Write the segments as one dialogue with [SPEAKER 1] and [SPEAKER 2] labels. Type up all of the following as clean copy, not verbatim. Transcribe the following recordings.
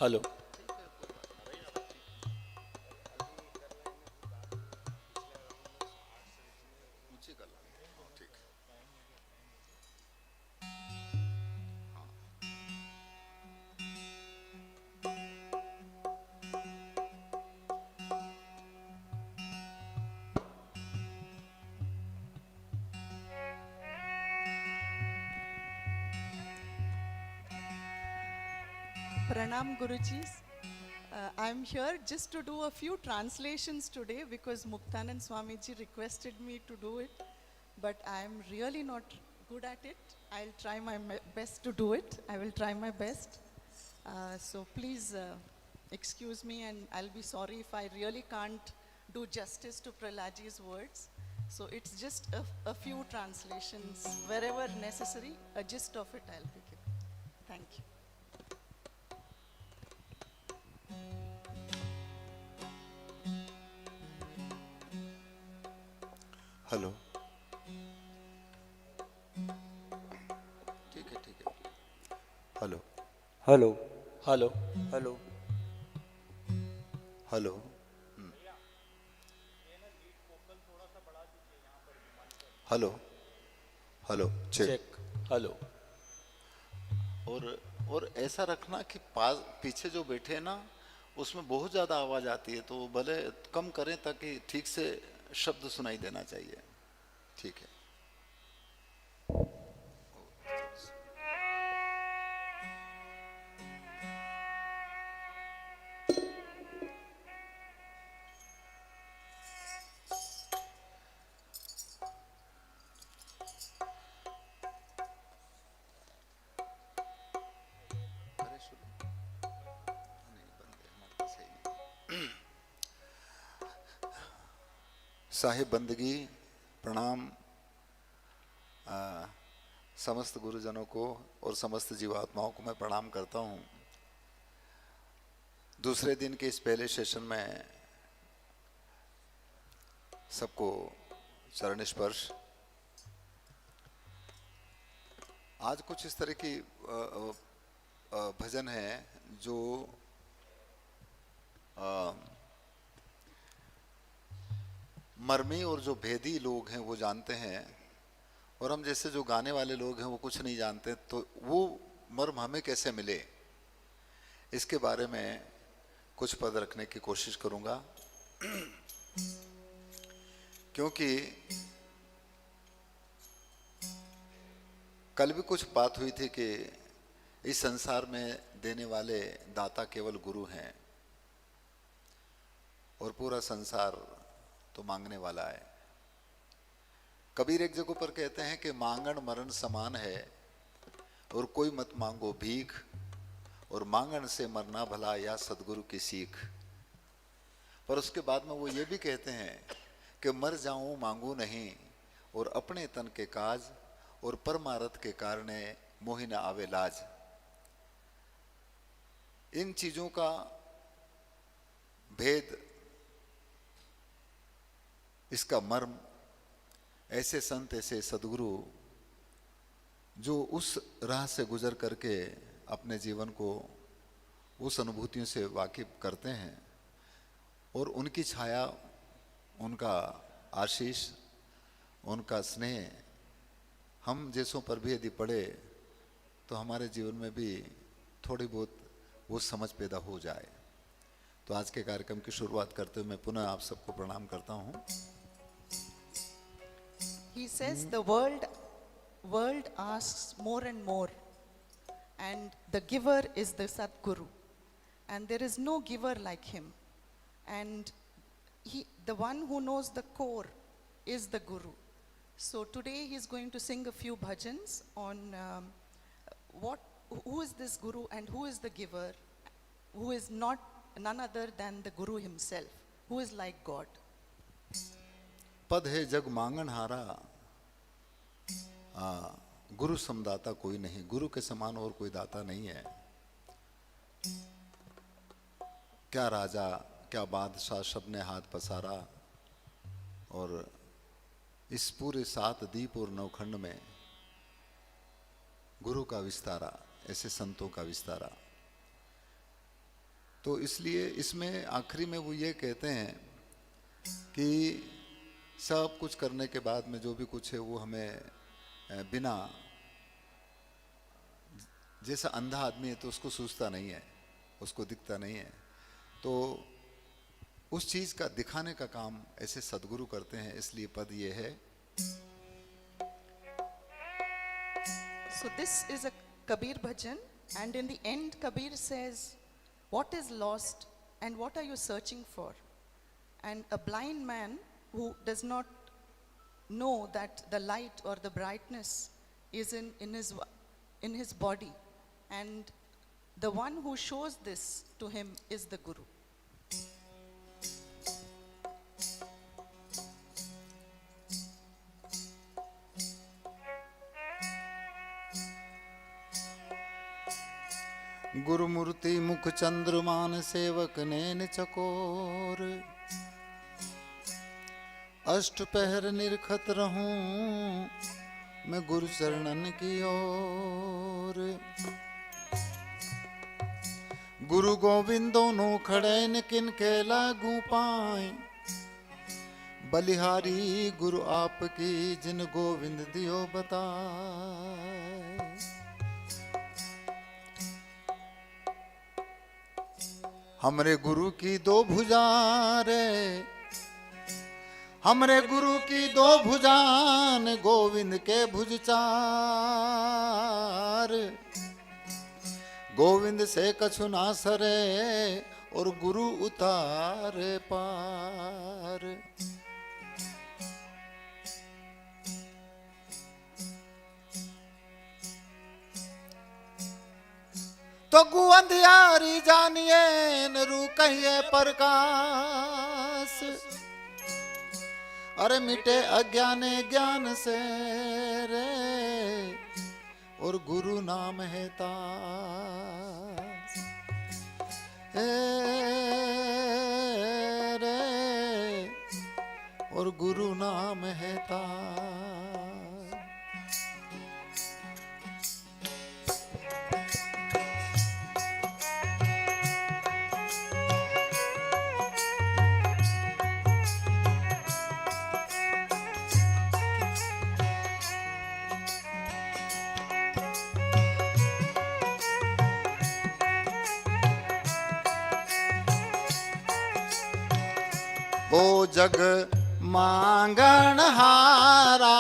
[SPEAKER 1] Hello.
[SPEAKER 2] ऊंची कर लो। हाँ, ठीक है।
[SPEAKER 3] Pranam Gurujis. I'm here just to do a few translations today because Muktanand Swamiji requested me to do it, but I'm really not good at it. I'll try my best to do it. I will try my best. So please excuse me, and I'll be sorry if I really can't do justice to Pralaji's words. So it's just a few translations, wherever necessary, a gist of it I'll be giving. Thank you.
[SPEAKER 2] Hello. ठीक है, ठीक है। Hello.
[SPEAKER 1] Hello. Hello.
[SPEAKER 4] Hello.
[SPEAKER 2] Hello. Hello. Hello check.
[SPEAKER 1] Check. Hello.
[SPEAKER 2] और और ऐसा रखना कि पास पीछे जो बैठे हैं ना, उसमें बहुत ज़्यादा आवाज़ आती है, तो भले कम करें ताकि ठीक से शब्द सुनाई देना चाहिए। ठीक है। अरे शुरू नहीं, बंद है हमारे पास, है ही नहीं। साहिब बंदगी प्रणाम समस्त गुरुजनों को और समस्त जीवात्माओं को मैं प्रणाम करता हूँ। दूसरे दिन के इस पहले सेशन में सबको चरण स्पर्श। आज कुछ इस तरह की भजन है जो मर्मी और जो भेदी लोग हैं वो जानते हैं, और हम जैसे जो गाने वाले लोग हैं वो कुछ नहीं जानते। तो वो मर्म हमें कैसे मिले, इसके बारे में कुछ पद रखने की कोशिश करूंगा। क्योंकि कल भी कुछ बात हुई थी कि इस संसार में देने वाले दाता केवल गुरु हैं, और पूरा संसार तो मांगने वाला है। कबीर एक जगह पर कहते हैं कि मांगन मरण समान है, और कोई मत मांगो भीख, और मांगन से मरना भला या सदगुरु की सीख। पर उसके बाद में वो ये भी कहते हैं कि मर जाऊं मांगू नहीं, और अपने तन के काज, और परमारथ के कारणे मोहि न आवे लाज। इन चीजों का भेद, इसका मर्म ऐसे संत, ऐसे सदगुरु जो उस राह से गुजर करके अपने जीवन को उस अनुभूतियों से वाकिफ करते हैं, और उनकी छाया, उनका आशीष, उनका स्नेह हम जैसों पर भी यदि पड़े तो हमारे जीवन में भी थोड़ी बहुत वो समझ पैदा हो जाए। तो आज के कार्यक्रम की शुरुआत करते हुए मैं पुनः आप सबको प्रणाम करता हूँ।
[SPEAKER 3] He says the world asks more and more, and the giver is the Sadguru, and there is no giver like him. And the one who knows the core is the Guru. So today he is going to sing a few bhajans on who is this Guru and who is the giver, who is none other than the Guru himself, who is like God.
[SPEAKER 2] पद है जग मांगन हारा, गुरु समदाता कोई नहीं। गुरु के समान और कोई दाता नहीं है। क्या राजा क्या बादशाह सब ने हाथ पसारा, और इस पूरे 7 दीप और 9 खंड में गुरु का विस्तारा, ऐसे संतों का विस्तारा। तो इसलिए इसमें आखिरी में वो ये कहते हैं कि सब कुछ करने के बाद में जो भी कुछ है वो हमें बिना, जैसा अंधा आदमी है तो उसको सूझता नहीं है, उसको दिखता नहीं है, तो उस चीज का दिखाने का काम ऐसे सदगुरु करते हैं। इसलिए पद ये है।
[SPEAKER 3] So this is a Kabir bhajan, and in the end Kabir says, what is lost and what are you searching for? And a blind man who does not know that the light or the brightness is in his body, and the one who shows this to him is the Guru.
[SPEAKER 2] Gurumurthy मुख चंद्रमान सेवक नैन चकोर, अष्ट पहर निरखत रहूं मैं गुरु चरणन की ओर। गुरु गोविंद दोनों खड़े न किन के लागू पाए, बलिहारी गुरु आपकी जिन गोविंद दियो बताए। हमरे गुरु की दो भुजा रे, हमरे गुरु की दो भुजान गोविंद के भुज चार। गोविंद से कछु ना सरे और गुरु उतारे पार। तो गु अंधियारी जानिए न रू कहिए प्रकाश, अरे मिटे अज्ञाने ज्ञान से रे और गुरु नाम है तास रे और गुरु नाम है तास। ओ जग मांगण हारा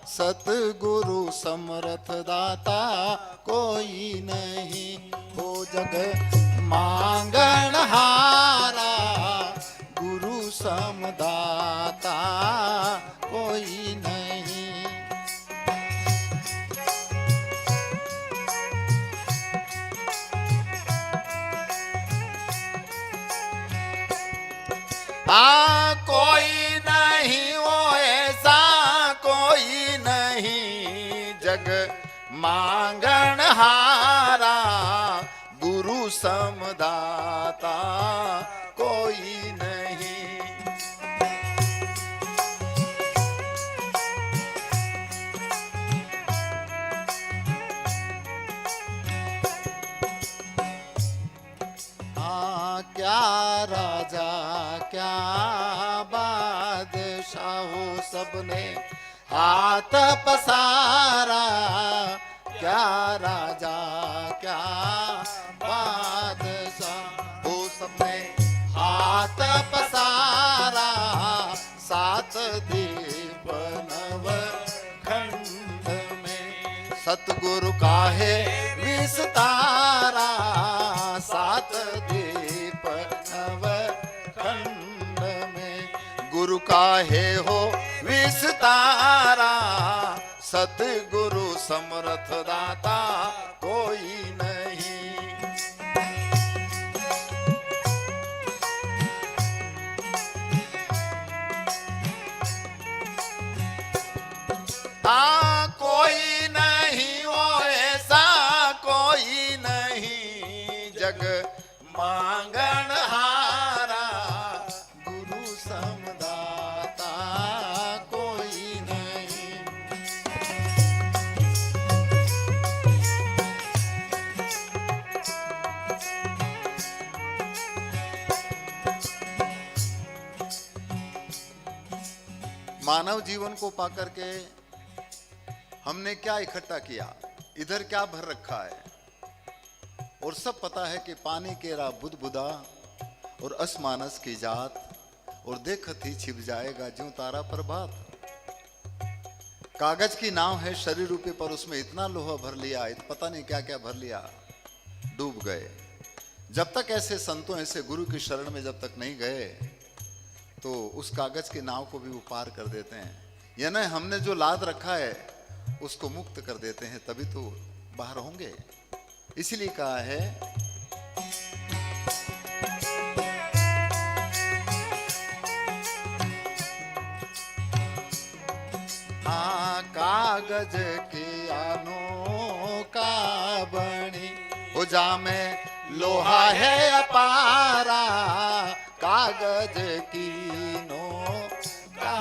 [SPEAKER 2] सतगुरु समर्थ दाता कोई नहीं। ओ जग मांगण हारा गुरु समदाता कोई नहीं। कोई नहीं वो ऐसा कोई नहीं, जग मांगण हारा गुरु समदाता कोई नहीं। क्या राजा क्या बादशाहो सबने हाथ पसारा। क्या राजा क्या बादशाह हो सबने हाथ पसारा। सात दीप नव खंड में सतगुरु काहे विस्तारा। सात दीप नव खंड में गुरु काहे हो विस्तारा। सतगुरु समर्थ दाता कोई नहीं। कोई नहीं वो ऐसा कोई नहीं, जग मांगण हारा गुरु समदाता कोई नहीं। मानव जीवन को पाकर के हमने क्या इकट्ठा किया, इधर क्या भर रखा है। और सब पता है कि पानी केरा बुदबुदा और असमानस की जात, और देखत ही छिप जाएगा ज्यों तारा प्रभात। कागज की नाव है शरीर रूपी, पर उसमें इतना लोहा भर लिया, पता नहीं क्या क्या भर लिया, डूब गए। जब तक ऐसे संतों, ऐसे गुरु की शरण में जब तक नहीं गए, तो उस कागज की नाव को भी वो पार कर देते हैं। यानी हमने जो लाद रखा है उसको मुक्त कर देते हैं, तभी तो बाहर होंगे। इसलिए कहा है कागज की अनोखा बनी, हो जामे लोहा है अपारा, कागज की नोका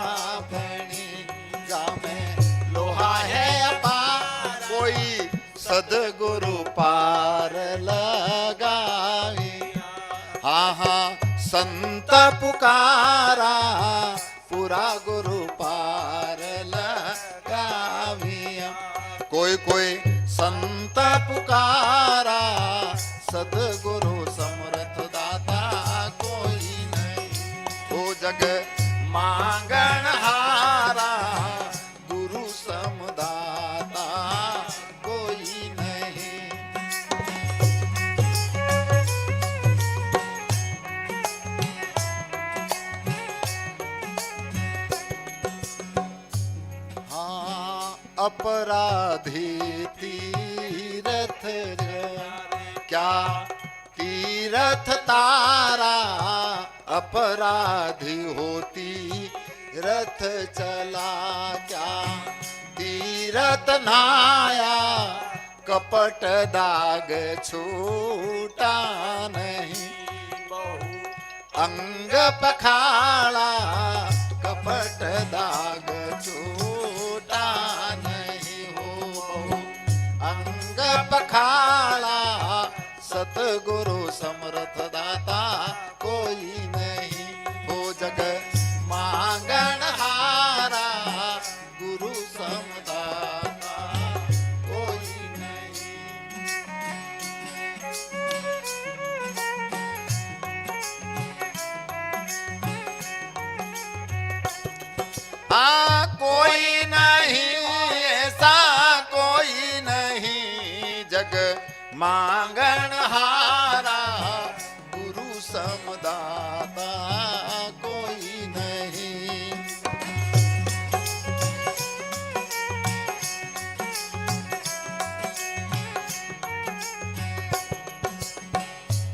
[SPEAKER 2] बनी, जामे लोहा है अपारा, कोई सदगुरु पार लगावी। हाँ हाँ संत पुकारा, पूरा गुरु पार लगाविया। कोई कोई संत पुकारा, सदगुरु समर्थ दाता कोई नहीं, वो जग मांगन हारा, गुरु समदाता कोई नहीं। अपराधी तीरथ क्या तीरथ तारा, अपराधी होती रथ चला क्या तीरथ नाया, कपट दाग छूटा नहीं, अंग पखाड़ा कपट दाग छूटा नहीं हो, अंग पखाड़ा सतगुरु समर्थ दाता कोई नहीं, हो जग मांगन हारा, गुरु समदाता कोई नहीं। कोई नहीं ऐसा कोई नहीं, जग मांगन हारा, गुरु समदाता कोई नहीं।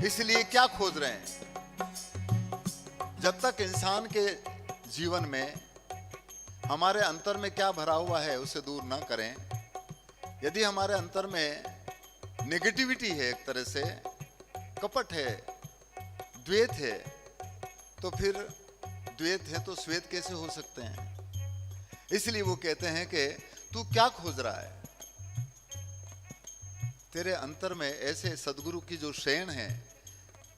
[SPEAKER 2] इसलिए क्या खोज रहे हैं, जब तक इंसान के जीवन में हमारे अंतर में क्या भरा हुआ है उसे दूर ना करें। यदि हमारे अंतर में नेगेटिविटी है, एक तरह से कपट है, द्वैत है, तो फिर द्वैत है तो श्वेत कैसे हो सकते हैं। इसलिए वो कहते हैं कि तू क्या खोज रहा है, तेरे अंतर में ऐसे सदगुरु की जो शरण है,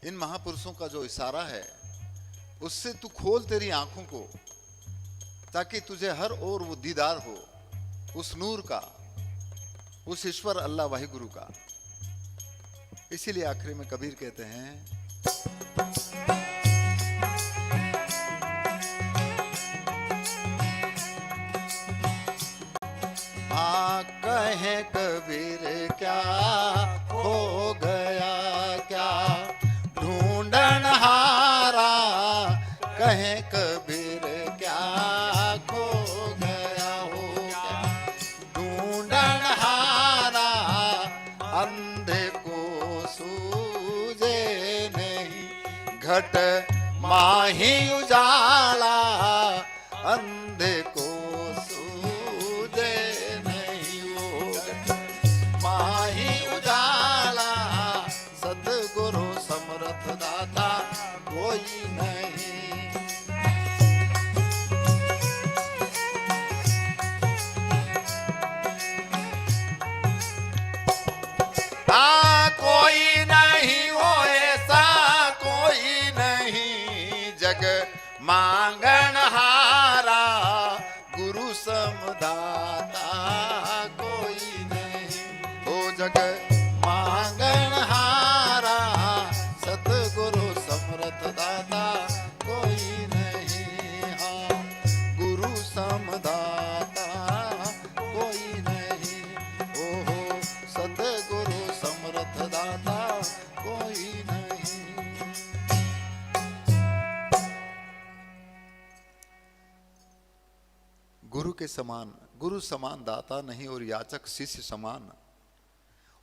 [SPEAKER 2] इन महापुरुषों का जो इशारा है, उससे तू खोल तेरी आंखों को, ताकि तुझे हर ओर वो दीदार हो उस नूर का, उस ईश्वर अल्लाह वाहिगुरु का। इसीलिए आखिरी में कबीर कहते हैं, कहे कबीर क्या हो गया, क्या ढूंढन हारा, कहे कबीर क्या खो गया हो, क्या ढूंढन हारा, अंधे को सूझे नहीं, घट माही उजाला, अंधे को सूझे नहीं वो, माही उजाला, सदगुरु समर्थ दाता कोई नहीं। कोई नहीं वो ऐसा कोई नहीं, जग मांगन हारा, के समान, गुरु समान दाता नहीं और याचक शिष्य समान,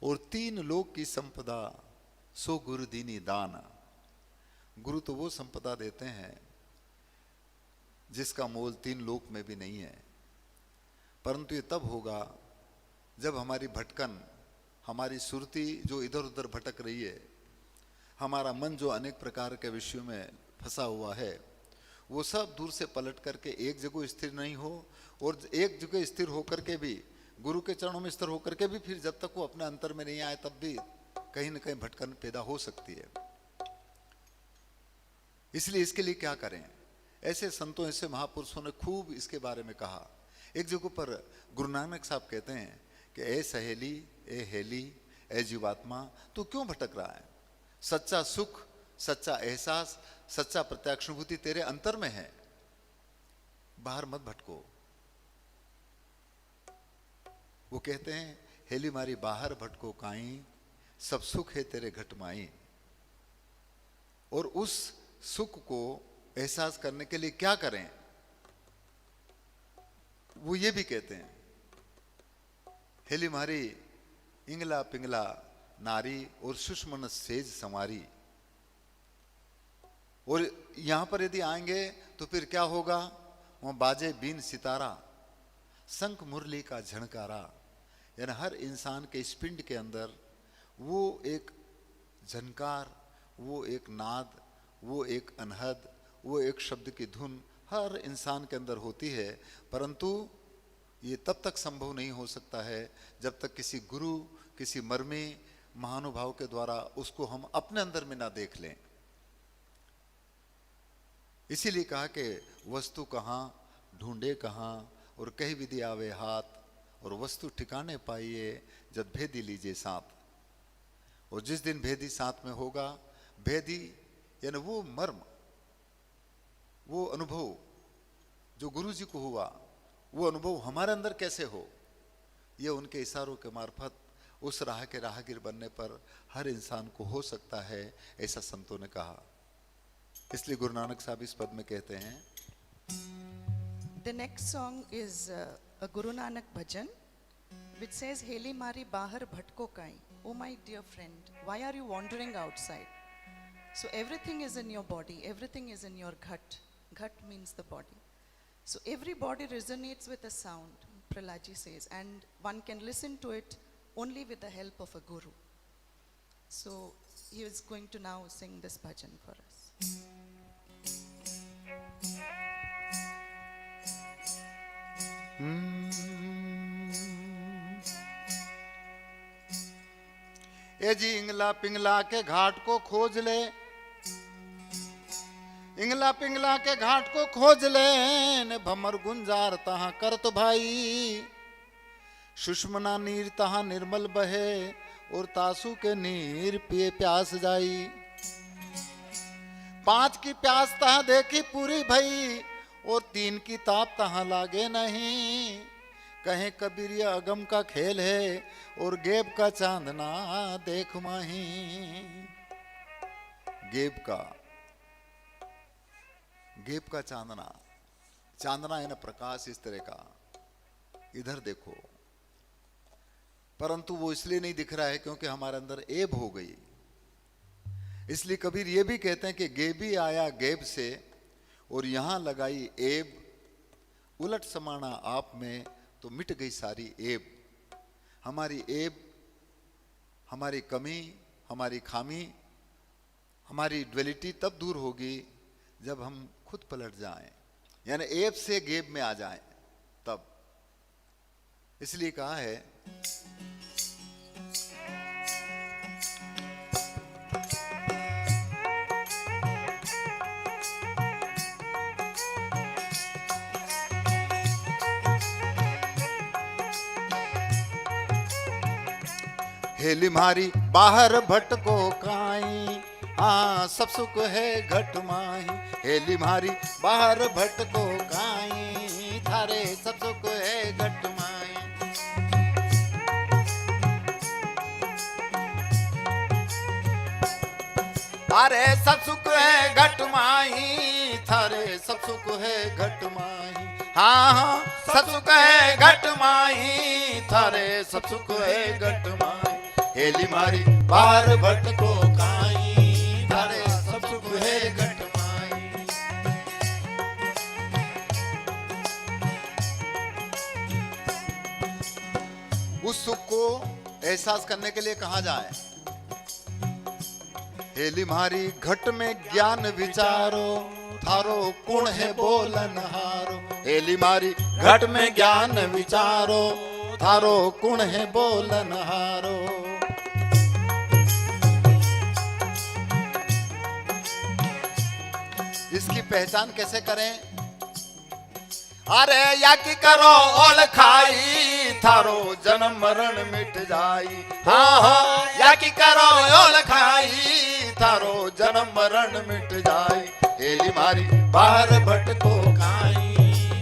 [SPEAKER 2] और 3 लोक की संपदा सो गुरु दीनी दान। गुरु तो वो संपदा देते हैं जिसका मोल 3 लोक में भी नहीं है, परंतु ये तब होगा जब हमारी भटकन, हमारी सुरती जो इधर उधर भटक रही है, हमारा मन जो अनेक प्रकार के विषयों में फंसा हुआ है, वो सब दूर से पलट करके एक जगह स्थिर नहीं हो, और एक जगह स्थिर होकर के भी, गुरु के चरणों में स्थिर होकर के भी फिर जब तक वो अपने अंतर में नहीं आए तब भी कहीं ना कहीं भटकन पैदा हो सकती है। इसलिए इसके लिए क्या करें? ऐसे संतों, ऐसे महापुरुषों ने खूब इसके बारे में कहा। एक जगह पर गुरु नानक साहब कहते हैं कि ए सहेली, ए हेली, ए जीवात्मा, तू क्यों भटक रहा है? सच्चा सुख, सच्चा एहसास, सच्चा प्रत्यक्षानुभूति तेरे अंतर में है, बाहर मत भटको। वो कहते हैं हेली मारी बाहर भटको काई, सब सुख है तेरे घट माई। और उस सुख को एहसास करने के लिए क्या करें? वो ये भी कहते हैं हेली मारी इंगला पिंगला नारी और सुषमन सेज समारी। और यहां पर यदि आएंगे तो फिर क्या होगा? वहां बाजे बीन सितारा, शंख मुरली का झनकारा। यानी हर इंसान के इस पिंड के अंदर वो एक झनकार, वो एक नाद, वो एक अनहद, वो एक शब्द की धुन हर इंसान के अंदर होती है। परंतु ये तब तक संभव नहीं हो सकता है जब तक किसी गुरु, किसी मर्मी महानुभाव के द्वारा उसको हम अपने अंदर में ना देख लें। इसीलिए कहा कि वस्तु कहाँ ढूंढे कहाँ, और कही विधि आवे हाथ, और वस्तु ठिकाने पाइए जब भेदी लीजिए साथ। और जिस दिन भेदी साथ में होगा, भेदी यानी वो मर्म, वो अनुभव जो गुरु जी को हुआ, वो अनुभव हमारे अंदर कैसे हो? ये उनके इशारों के मार्फत उस राह के राहगीर बनने पर हर इंसान को हो सकता है, ऐसा संतों ने कहा। इसलिए गुरु नानक साहब इस पद में कहते हैं,
[SPEAKER 3] The next song is a Guru Nanak bhajan which says, Heli mari bahar bhatko kai. Oh my dear friend, why are you wandering outside? So everything is in your body, everything is in your ghat. Ghat means the body. So every body resonates with a sound, Prahlad ji says, and one can listen to it only with the help of a guru. So he is going to now sing this bhajan for us.
[SPEAKER 2] ए जी इंगला पिंगला के घाट को खोज ले, इंगला पिंगला के घाट को खोज ले, ने भमर गुंजार तहां कर तो भाई। सुषमना नीर तहां निर्मल बहे, और तासू के नीर पिए प्यास जाई। 5 की प्यास तहां देखी पूरी भई, और 3 की ताप तहां लागे नहीं। कहें कबीर ये अगम का खेल है, और गेब का चांदना देख माही। गेब का चांदना, चांदना है ना प्रकाश इस तरह का, इधर देखो। परंतु वो इसलिए नहीं दिख रहा है क्योंकि हमारे अंदर ऐब हो गई। इसलिए कबीर ये भी कहते हैं कि गेबी आया गेब से, और यहां लगाई ऐब। उलट समाना आप में तो मिट गई सारी ऐब। हमारी ऐब, हमारी कमी, हमारी खामी, हमारी ड्वेलिटी तब दूर होगी जब हम खुद पलट जाएं, यानी ऐब से गेब में आ जाएं तब। इसलिए कहा है, हेली मारी बाहर भटको काई, हाँ सब सुख है घट माही। हेली मारी बाहर भटको काई, थारे सब सुख है घट माही। थारे सब सुख है घट माही, थारे सब सुख है घट माही। हाँ हाँ सब सुख है घट माई थारे सब सुख है घट माई हेली मारी बार भट को काई थारे सब सुख है घट माई। उस सुख को एहसास करने के लिए कहाँ जाए? हेली मारी घट में ज्ञान विचारो थारो कुण है बोलन हारो हेली मारी घट में ज्ञान विचारो थारो कुण है बोलन हारो। इसकी पहचान कैसे करें? अरे या की करो ओल खाई थारो जन्म मरण मिट जाई हाँ हाँ या की करो ओल खाई थारो जन्म मरण मिट जाई हेली मारी बाहर भट को खाई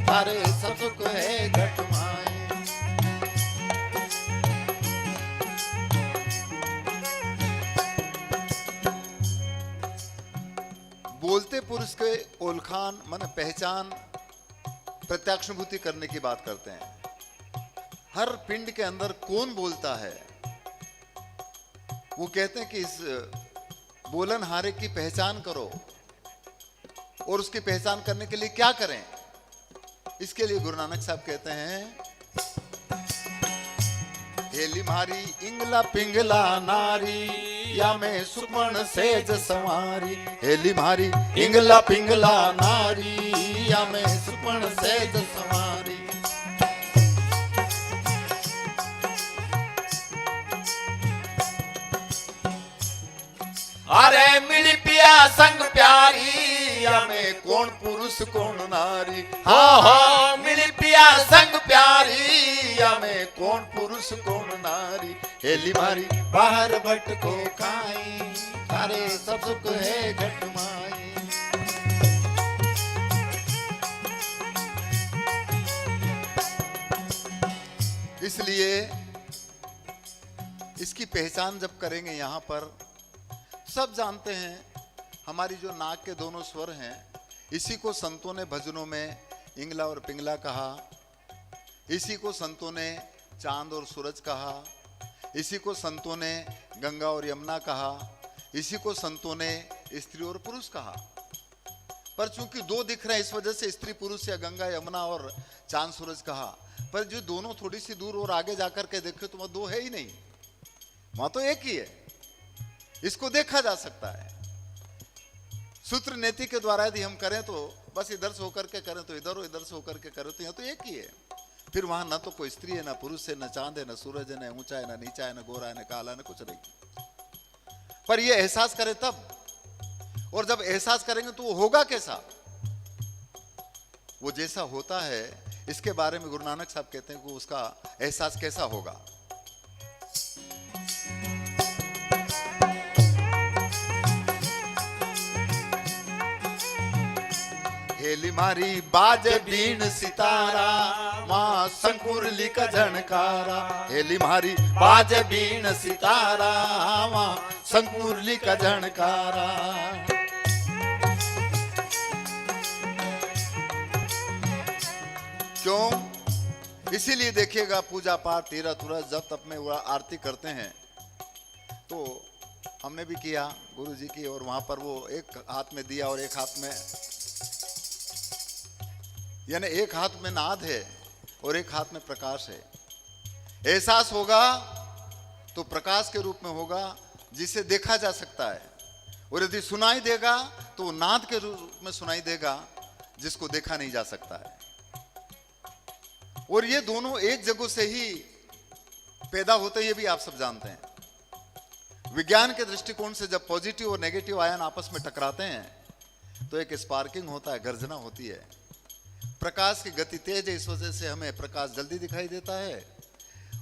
[SPEAKER 2] थारे सब सुख है घट माई। बोलते पुरुष के ओलखान मन पहचान प्रत्यक्षानुभूति करने की बात करते हैं। हर पिंड के अंदर कौन बोलता है वो कहते हैं कि इस बोलनहारे की पहचान करो और उसकी पहचान करने के लिए क्या करें? इसके लिए गुरु नानक साहब कहते हैं हेली मारी इंगला पिंगला नारी या मैं सुमन सेज संवारी हेली मारी इंगला पिंगला नारी या मैं सुमन सेज संवारी। अरे मिली पिया संग प्यारी या मैं कौन पुरुष कौन नारी हाँ हाँ मिली पिया संग प्यारी या मैं कौन पुरुष कौन नारी हेली मारी बाहर भट को खाई थारे सब सुख है घट माई। इसलिए इसकी पहचान जब करेंगे यहां पर सब जानते हैं हमारी जो नाक के दोनों स्वर हैं इसी को संतों ने भजनों में इंगला और पिंगला कहा, इसी को संतों ने चांद और सूरज कहा, इसी को संतों ने गंगा और यमुना कहा, इसी को संतों ने स्त्री और पुरुष कहा। पर चूंकि दो दिख रहे हैं इस वजह से स्त्री पुरुष या गंगा यमुना और चांद सूरज कहा। पर जो दोनों थोड़ी सी दूर और आगे जाकर के देखे तो वहां दो है ही नहीं, वहां तो एक ही है। इसको देखा जा सकता है। सूत्र नीति के द्वारा यदि हम करें तो बस इधर से होकर के करें तो इधर, इधर से होकर के करें तो यहाँ तो एक ही है। फिर वहां ना तो कोई स्त्री है, ना पुरुष है, ना चांद है, ना सूरज है, ना ऊंचा है, ना नीचा है, ना गोरा है, ना काला है, ना कुछ नहीं। पर ये एहसास करें तब, और जब एहसास करेंगे तो वो होगा कैसा? वो जैसा होता है इसके बारे में गुरु नानक साहब कहते हैं कि उसका एहसास कैसा होगा। हेली मारी बाज बीन सितारा मां संकुरली का झनकारा हेली मारी बाज बीन सितारा मां संकुरली का झनकारा। क्यों? इसीलिए देखिएगा पूजा पाठ तीरथ उरथ जब तब में आरती करते हैं तो हमने भी किया गुरु जी की, और वहां पर वो एक हाथ में दिया और एक हाथ में, यानी एक हाथ में नाद है और एक हाथ में प्रकाश है। एहसास होगा तो प्रकाश के रूप में होगा जिसे देखा जा सकता है, और यदि सुनाई देगा तो नाद के रूप में सुनाई देगा जिसको देखा नहीं जा सकता है। और ये दोनों एक जगह से ही पैदा होते हैं, ये भी आप सब जानते हैं। विज्ञान के दृष्टिकोण से जब पॉजिटिव और नेगेटिव आयन आपस में टकराते हैं तो एक स्पार्किंग होता है, गर्जना होती है। प्रकाश की गति तेज है, इस वजह से हमें प्रकाश जल्दी दिखाई देता है,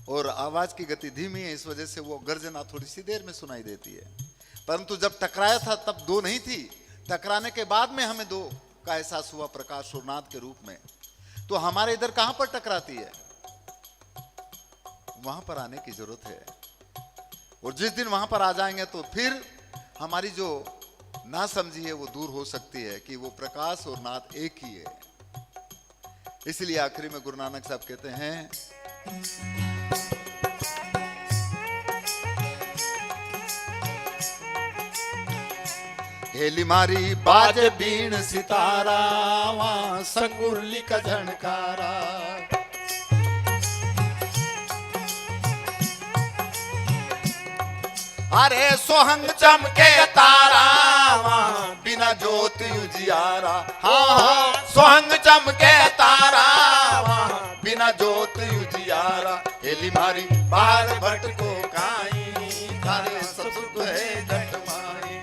[SPEAKER 2] और आवाज की गति धीमी है, इस वजह से वो गर्जना थोड़ी सी देर में सुनाई देती है। परंतु जब टकराया था तब दो नहीं थी, टकराने के बाद में हमें दो का एहसास हुआ प्रकाश और नाद के रूप में। तो हमारे इधर कहां पर टकराती है? वहां पर आने की जरूरत है, और जिस दिन वहां पर आ जाएंगे तो फिर हमारी जो नासमझी है वो दूर हो सकती है कि वो प्रकाश और नाद एक ही है। इसलिए आखिरी में गुरु नानक साहब कहते हैं, हेली मारी बाज बीण सितारा, वहां संगुरली का झनकारा। अरे सोहंग चमके तारा, वहां बिना ज्योति उजियारा। हाँ हाँ, सोहंग चमके तारा, वहां बिना ज्योति उजियारा। हेली मारी बाहर भट को काई, थारे सब सुख है घट माई।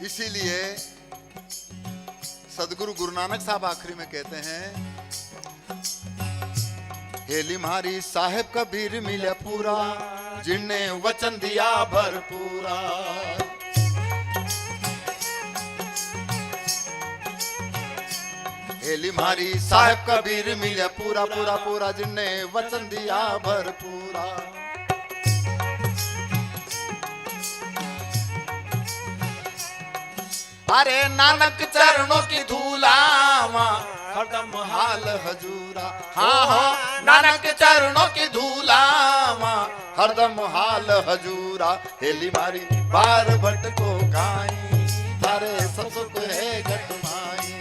[SPEAKER 2] इसीलिए सदगुरु गुरु नानक साहब आखिरी में कहते हैं, हेली मारी साहेब कबीर मिले पूरा, जिनने वचन दिया भरपूरा। हेली मारी साहेब कबीर मिले पूरा पूरा पूरा, जिनने वचन दिया भरपूरा। अरे नानक चरणों की धूला, हरदम हाल हजूरा। हाँ हाँ, नानक चरणों की धूला, हरदम हाल हजूरा। हेली मारी बार भट को गाई, थारे सब सुख है घट माई।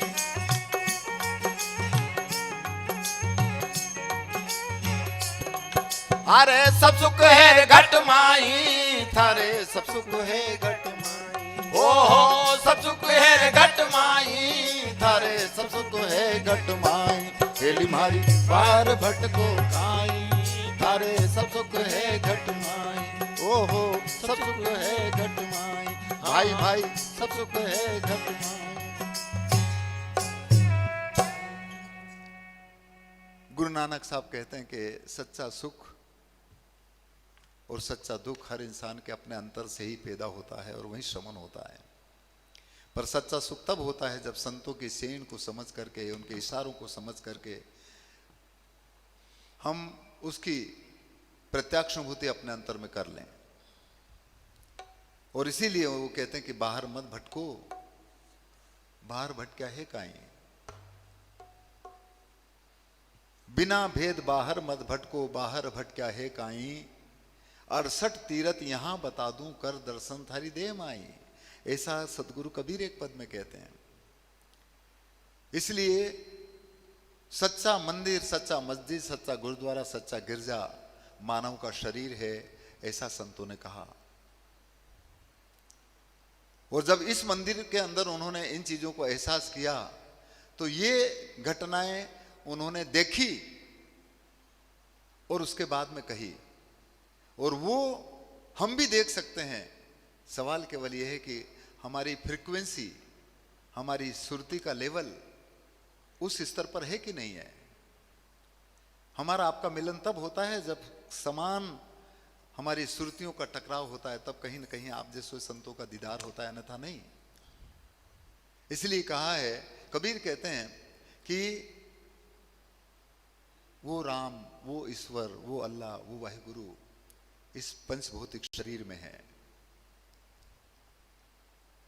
[SPEAKER 2] अरे सब सुख है घट माई, थारे सब सुख है घट माई। ओहो सब सुख है घट माई, थारे सब सुख है घट माई। हेली मारी बार भट को काई, थारे सब सुख है घट माई। ओहो सब सुख है घट माई, भाई भाई सब सुख है घट माई। गुरु नानक साहब कहते हैं कि सच्चा सुख और सच्चा दुख हर इंसान के अपने अंतर से ही पैदा होता है और वही श्रमण होता है। पर सच्चा सुख तब होता है जब संतों की सेन को समझ करके, उनके इशारों को समझ करके हम उसकी प्रत्यक्ष अनुभूति अपने अंतर में कर लें। और इसीलिए वो कहते हैं कि बाहर मत भटको, बाहर भटक्या है काई, बिना भेद बाहर मत भटको, बाहर भटक्या है काई। 68 तीरथ यहां बता दूं, कर दर्शन थारी दे माई। ऐसा सदगुरु कबीर एक पद में कहते हैं। इसलिए सच्चा मंदिर, सच्चा मस्जिद, सच्चा गुरुद्वारा, सच्चा गिरजा मानव का शरीर है, ऐसा संतों ने कहा। और जब इस मंदिर के अंदर उन्होंने इन चीजों को एहसास किया तो ये घटनाएं उन्होंने देखी और उसके बाद में कही, और वो हम भी देख सकते हैं। सवाल केवल यह है कि हमारी फ्रीक्वेंसी, हमारी सुरती का लेवल उस स्तर पर है कि नहीं है। हमारा आपका मिलन तब होता है जब समान हमारी सुरतियों का टकराव होता है, तब कहीं न कहीं आप जैसे संतों का दीदार होता है, अन्यथा नहीं। इसलिए कहा है, कबीर कहते हैं कि वो राम, वो ईश्वर, वो अल्लाह, वो वाहिगुरु इस पंचभौतिक शरीर में है,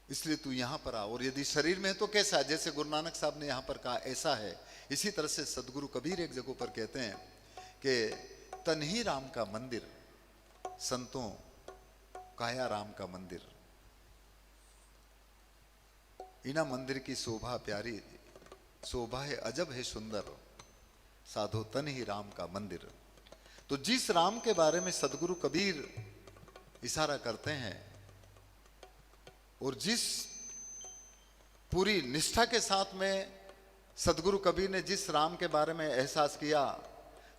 [SPEAKER 2] इसलिए तू यहां पर आ। और यदि शरीर में है तो कैसा है, जैसे गुरु नानक साहब ने यहां पर कहा ऐसा है। इसी तरह से सदगुरु कबीर एक जगह पर कहते हैं कि तन ही राम का मंदिर, संतों काया राम का मंदिर। इना मंदिर की शोभा प्यारी, शोभा है अजब है सुंदर, साधो तन ही राम का मंदिर। तो जिस राम के बारे में सदगुरु कबीर इशारा करते हैं और जिस पूरी निष्ठा के साथ में सदगुरु कबीर ने जिस राम के बारे में एहसास किया,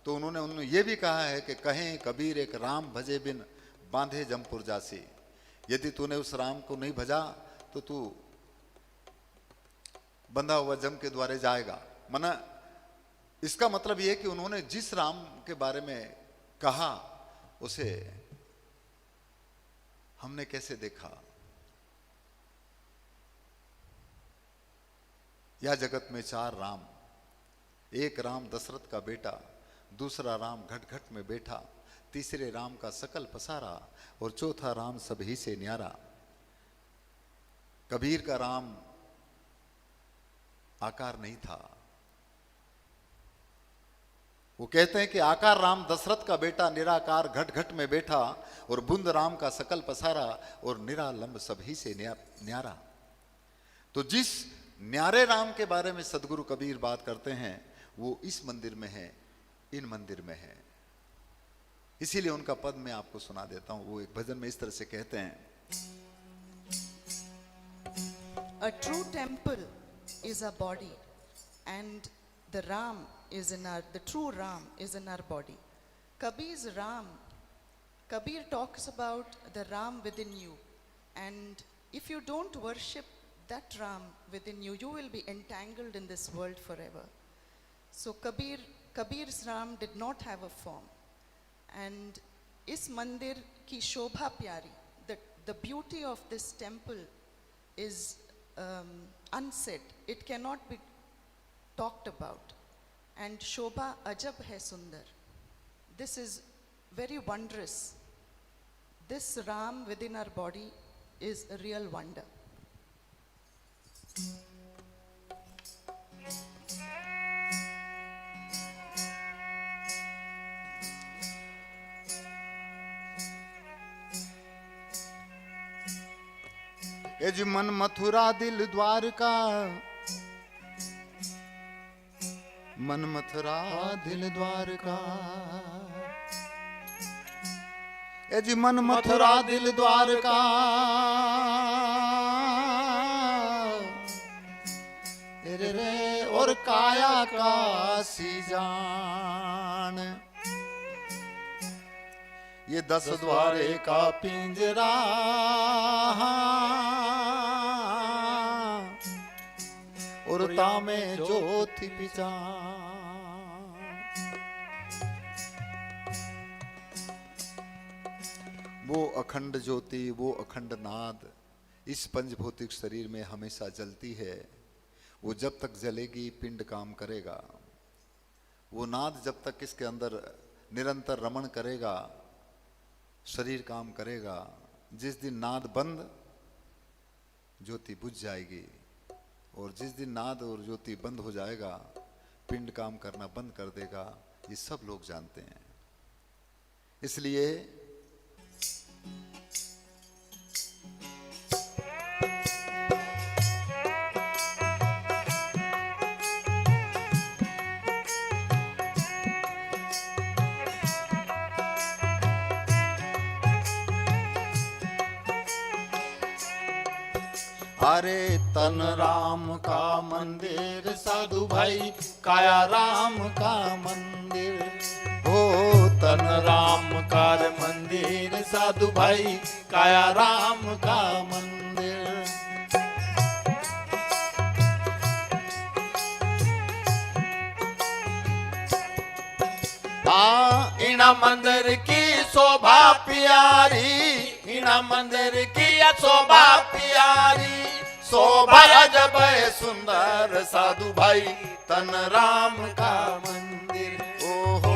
[SPEAKER 2] तो उन्होंने ये भी कहा है कि कहें कबीर एक राम भजे बिन बांधे जमपुर जासी। यदि तूने उस राम को नहीं भजा तो तू बंधा हुआ जम के द्वारे जाएगा। मना इसका मतलब यह कि उन्होंने जिस राम के बारे में कहा उसे हमने कैसे देखा। या जगत में 4 राम, एक राम दशरथ का बेटा, दूसरा राम घट घट में बैठा, तीसरे राम का सकल पसारा और चौथा राम सब ही से न्यारा। कबीर का राम आकार नहीं था। वो कहते हैं कि आकार राम दशरथ का बेटा, निराकार घट घट में बैठा, और बुंद राम का सकल पसारा, और निरालंब सभी से न्यारा। तो जिस न्यारे राम के बारे में सदगुरु कबीर बात करते हैं वो इस मंदिर में है, इन मंदिर में है। इसीलिए उनका पद मैं आपको सुना देता हूं। वो एक भजन में इस तरह से कहते हैं,
[SPEAKER 3] A true temple is a body, and the Ram is in the true Ram is in our body. Kabir's Ram, Kabir talks about the Ram within you, and if you don't worship that Ram within you, you will be entangled in this world forever. So Kabir's Ram did not have a form, and is mandir ki shobha pyari, the beauty of this temple is unsaid. It cannot be talked about. And shobha ajab hai sundar. This is very wondrous. This Ram within our body is a real wonder.
[SPEAKER 2] एज मन मथुरा दिल द्वारका, मन मथुरा दिल Dwarka, as मन मथुरा दिल द्वारका, रे रे और काया काशी जान। ये 10 द्वारे का पिंजरा, और तामे ज्योति पिचान। वो अखंड ज्योति, वो अखंड नाद इस पंचभौतिक शरीर में हमेशा जलती है। वो जब तक जलेगी पिंड काम करेगा। वो नाद जब तक इसके अंदर निरंतर रमण करेगा, शरीर काम करेगा। जिस दिन नाद बंद, ज्योति बुझ जाएगी, और जिस दिन नाद और ज्योति बंद हो जाएगा, पिंड काम करना बंद कर देगा। ये सब लोग जानते हैं। इसलिए अरे तन राम का मंदिर साधु भाई, काया राम का मंदिर। हो तन राम का मंदिर साधु भाई, काया राम का मंदिर। इना मंदिर की शोभा प्यारी, इना मंदिर की शोभा प्यारी। शोभा अजब है सुंदर साधु भाई, तन राम का मंदिर। ओहो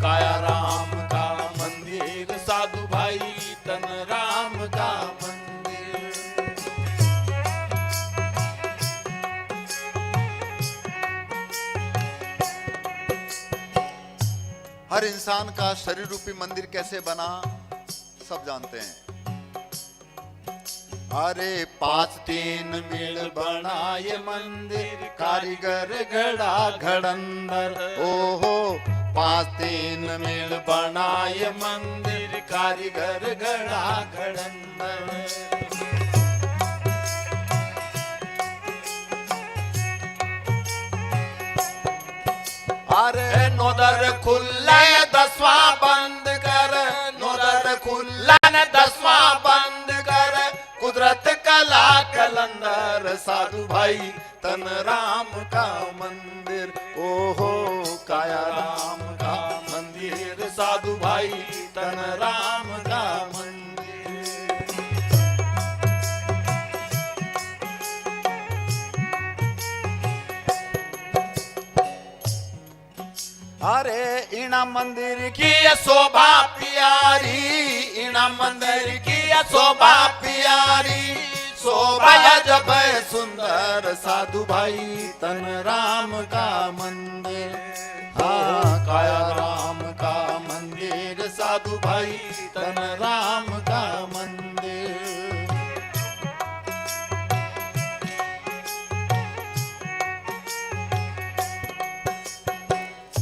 [SPEAKER 2] काया राम का मंदिर साधु भाई, तन राम का मंदिर। हर इंसान का शरीर रूपी मंदिर कैसे बना सब जानते हैं। अरे 5-3 मिल बना ये मंदिर, कारीगर घड़ा घड़ंदर। ओहो 5-3 मिल बना ये मंदिर, कारीगर घड़ा घड़ंदर। अरे नोदर खुल्ला 10वां बंद कर, नोदर खुल्ला 10वां बंद कर। कुदरत कला कलंदर साधु भाई, तन राम का मंदिर। ओहो काया राम का मंदिर साधु भाई, तन राम का मंदिर। अरे इना मंदिर की शोभा प्यारी, इना मंदिर की शोभा प्यारी। शोभा जब सुंदर साधु भाई तन राम का मंदिर। हाँ काया राम का मंदिर साधु भाई तन राम का मंदिर।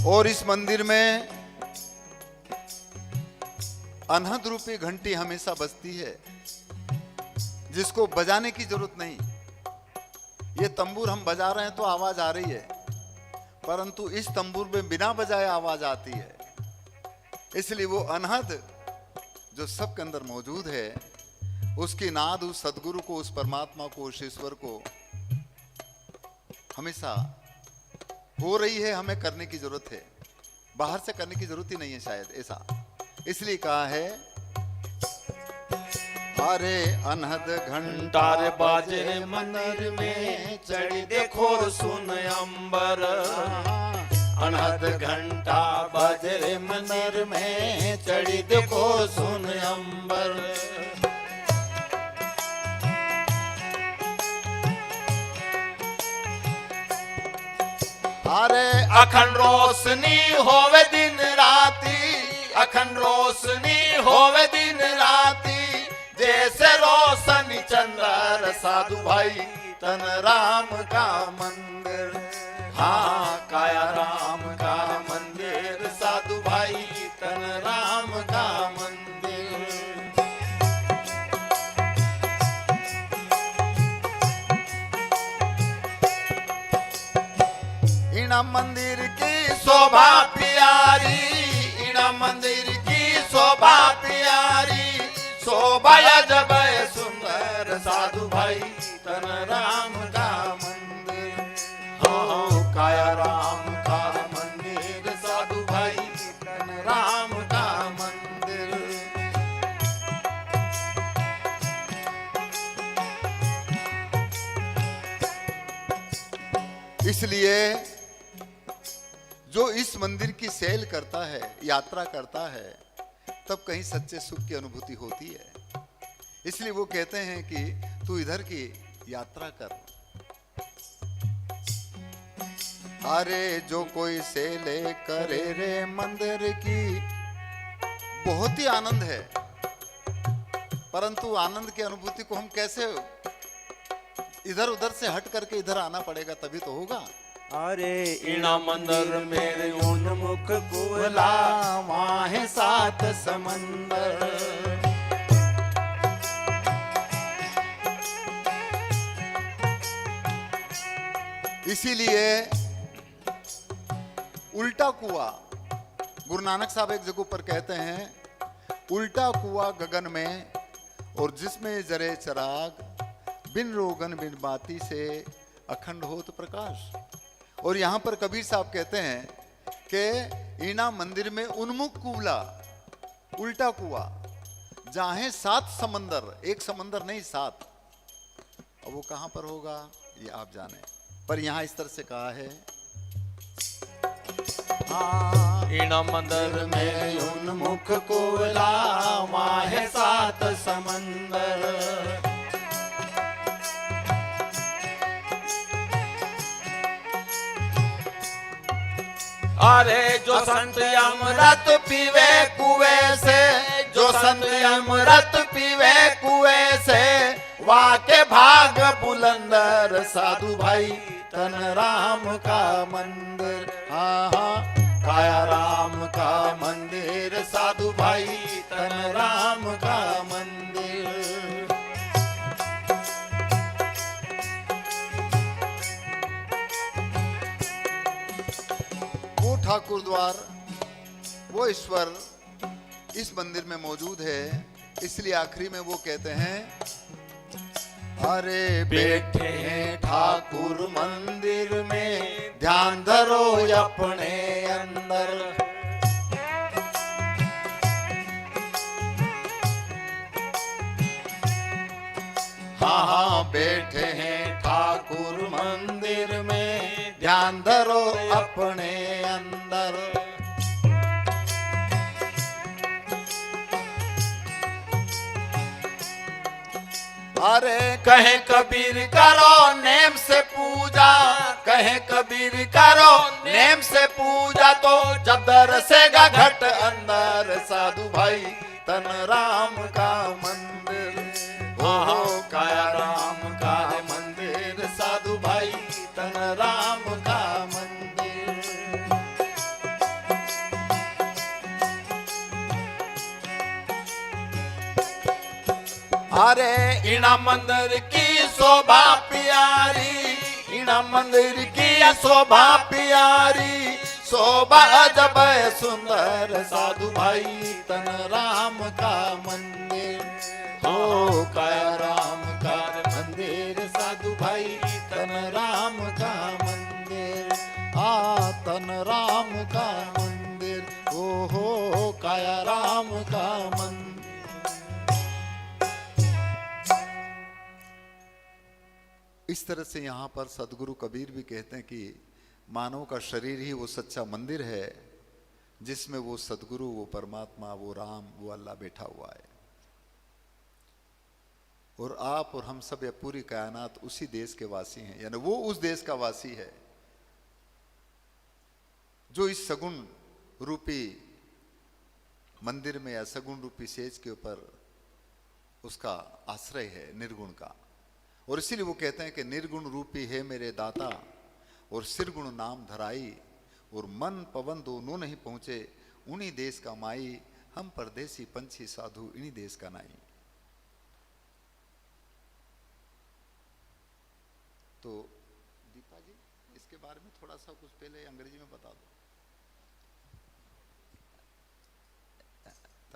[SPEAKER 2] और इस मंदिर में अनहद रूपी घंटी हमेशा बजती है, जिसको बजाने की जरूरत नहीं। ये तंबूर हम बजा रहे हैं तो आवाज आ रही है, परंतु इस तंबूर में बिना बजाए आवाज आती है। इसलिए वो अनहद जो सबके अंदर मौजूद है, उसकी नाद उस सदगुरु को, उस परमात्मा को, उस ईश्वर को हमेशा हो रही है। हमें करने की जरूरत है, बाहर से करने की जरूरत ही नहीं है शायद, ऐसा इसलिए कहा है। अरे अनहद घंटार बाजे मंदिर में चढ़ी देखो सुन अंबर। अनहद घंटा बाजे मंदिर में चढ़ी देखो सुन अंबर। अरे अखंड रोशनी होवे दिन राती, अखंड रोशनी होवे दिन राती, जैसे रोशनी चंद्र साधु भाई तन राम का मंदिर। हाँ काया राम का मंदिर साधु भाई तन राम का मंदिर। इना मंदिर की शोभा प्यारी, इना मंदिर की शोभा प्यारी, शोभा जब सुंदर साधु भाई तन राम का मंदिर। हो काया राम का मंदिर साधु भाई तन राम का मंदिर। इसलिए जो इस मंदिर की सैल करता है, यात्रा करता है, तब कहीं सच्चे सुख की अनुभूति होती है। इसलिए वो कहते हैं कि तू इधर की यात्रा कर। अरे जो कोई सेले करे रे मंदिर की, बहुत ही आनंद है, परंतु आनंद की अनुभूति को हम कैसे, इधर उधर से हट करके इधर आना पड़ेगा तभी तो होगा।
[SPEAKER 4] अरे इना मंदिर मेरे उन्मुख कुला,
[SPEAKER 2] वहाँ है सात समंदर। इसीलिए उल्टा कुआं, गुरु नानक साहब एक जगह पर कहते हैं, उल्टा कुआं गगन में और जिसमें जरे चिराग, बिन रोगन बिन बाती से अखंड होत प्रकाश। और यहां पर कबीर साहब कहते हैं कि इना मंदिर में उन्मुख कुला, उल्टा कुआं, जहां है सात समंदर, एक समंदर नहीं सात। अब वो कहां पर होगा ये आप जाने, पर यहां इस तरह से कहा है।
[SPEAKER 4] इना मंदिर में
[SPEAKER 2] उन्मुख कुला, वहाँ है सात समंदर।
[SPEAKER 4] अरे जो संत अमृत
[SPEAKER 2] पीवे कुएं से, जो संत अमृत पीवे कुएं से, वाके भाग बुलंदर साधु भाई तन राम का मंदिर। हाँ हाँ काया राम का मंदिर साधु भाई तन राम का मंदिर। वो ठाकुर द्वार, वो ईश्वर इस मंदिर में मौजूद है। इसलिए आखिरी में वो कहते हैं, अरे बैठे हैं ठाकुर मंदिर में, ध्यान धरो अपने अंदर। हाँ हाँ बैठे हैं ठाकुर मंदिर में, ध्यान धरो अपने अंदर। अरे
[SPEAKER 4] कहे कबीर करो नेम से पूजा, कहे कबीर करो नेम से पूजा, तो जब दरसेगा घट अंदर साधु भाई तन राम का मंदिर। हो काया राम का मंदिर साधु भाई तन राम का मंदिर।
[SPEAKER 2] अरे
[SPEAKER 4] इना मंदिर की शोभा प्यारी, इना मंदिर की शोभा प्यारी, शोभा जब सुंदर साधु भाई तन राम का मंदिर। हो काया राम का मंदिर साधु भाई तन राम का मंदिर। तन राम का मंदिर, ओ हो काया राम का मंदिर।
[SPEAKER 2] इस तरह से यहाँ पर सदगुरु कबीर भी कहते हैं कि मानव का शरीर ही वो सच्चा मंदिर है जिसमें वो सदगुरु, वो परमात्मा, वो राम, वो अल्लाह बैठा हुआ है। और आप और हम सब, या पूरी कायनात उसी देश के वासी हैं, यानी वो उस देश का वासी है जो इस सगुण रूपी मंदिर में या सगुण रूपी सेज के ऊपर उसका आश्रय है, निर्गुण का। और इसीलिए वो कहते हैं कि निर्गुण रूपी है मेरे दाता, और सिरगुण नाम धराई, और मन पवन दोनों नहीं पहुंचे, उन्हीं देश का माई, हम परदेसी पंछी साधु इन्हीं देश का नाई। तो दीपा जी इसके बारे में थोड़ा सा कुछ पहले अंग्रेजी में बता दो।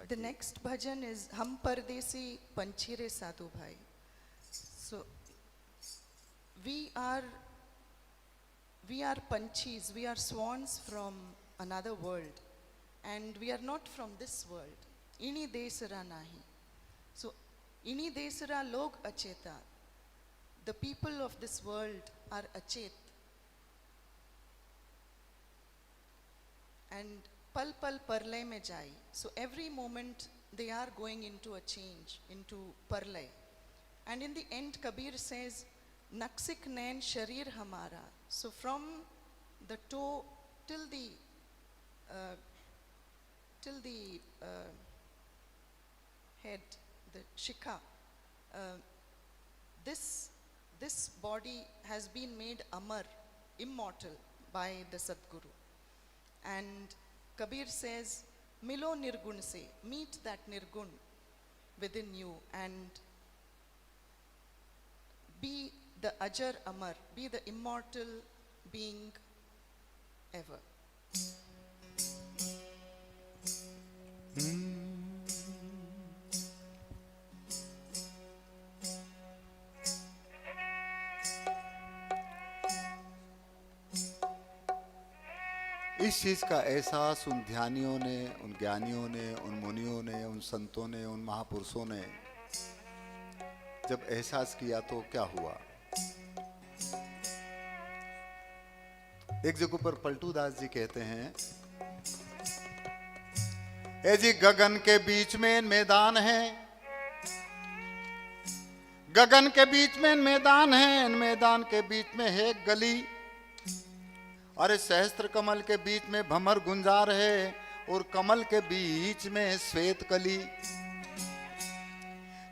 [SPEAKER 3] The next bhajan is Hum Pardesi Panchire Sadhu Bhai. So we are panchis, we are swans from another world, and we are not from this world. Ini desara nahi. So ini desara log acheta. The people of this world are achet. And pal pal parlay mein jai. So every moment they are going into a change, into parlay. And in the end Kabir says, Naksik nain sharir hamara. So from the toe till the head, the shikha, this body has been made amar, immortal by the Sadguru. And Kabir says, Milo nirgun se, meet that nirgun within you and be the Ajar Amar, be the immortal being ever.
[SPEAKER 2] इस चीज का एहसास उन ध्यानियों ने, उन ज्ञानियों ने, उन मुनियों ने, उन संतों ने, उन महापुरुषों ने जब एहसास किया तो क्या हुआ। एक जगह पर पलटू दास जी कहते हैं, ए जी गगन के बीच में मैदान है, गगन के बीच में मैदान है, मैदान के बीच में है गली, अरे सहस्त्र कमल के बीच में भमर गुंजार है, और कमल के बीच में श्वेत कली,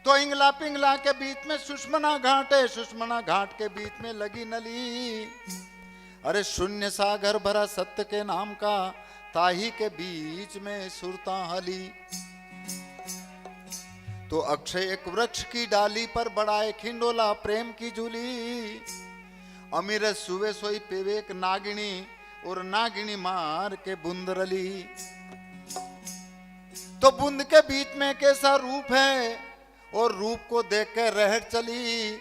[SPEAKER 2] तो इंगला पिंगला के बीच में सुषमना घाट है, सुषमना घाट के बीच में लगी नली, अरे शून्य सागर भरा सत्य के नाम का, ताही के बीच में सुरता हली, तो अक्षय एक वृक्ष की डाली पर बड़ा एक खिंडोला प्रेम की झूली, अमीर सुवे सोई पेवेक नागिनी, और नागिनी मार के बुंदरली, तो बुंद के बीच में कैसा रूप है, और रूप को देख के रह चली,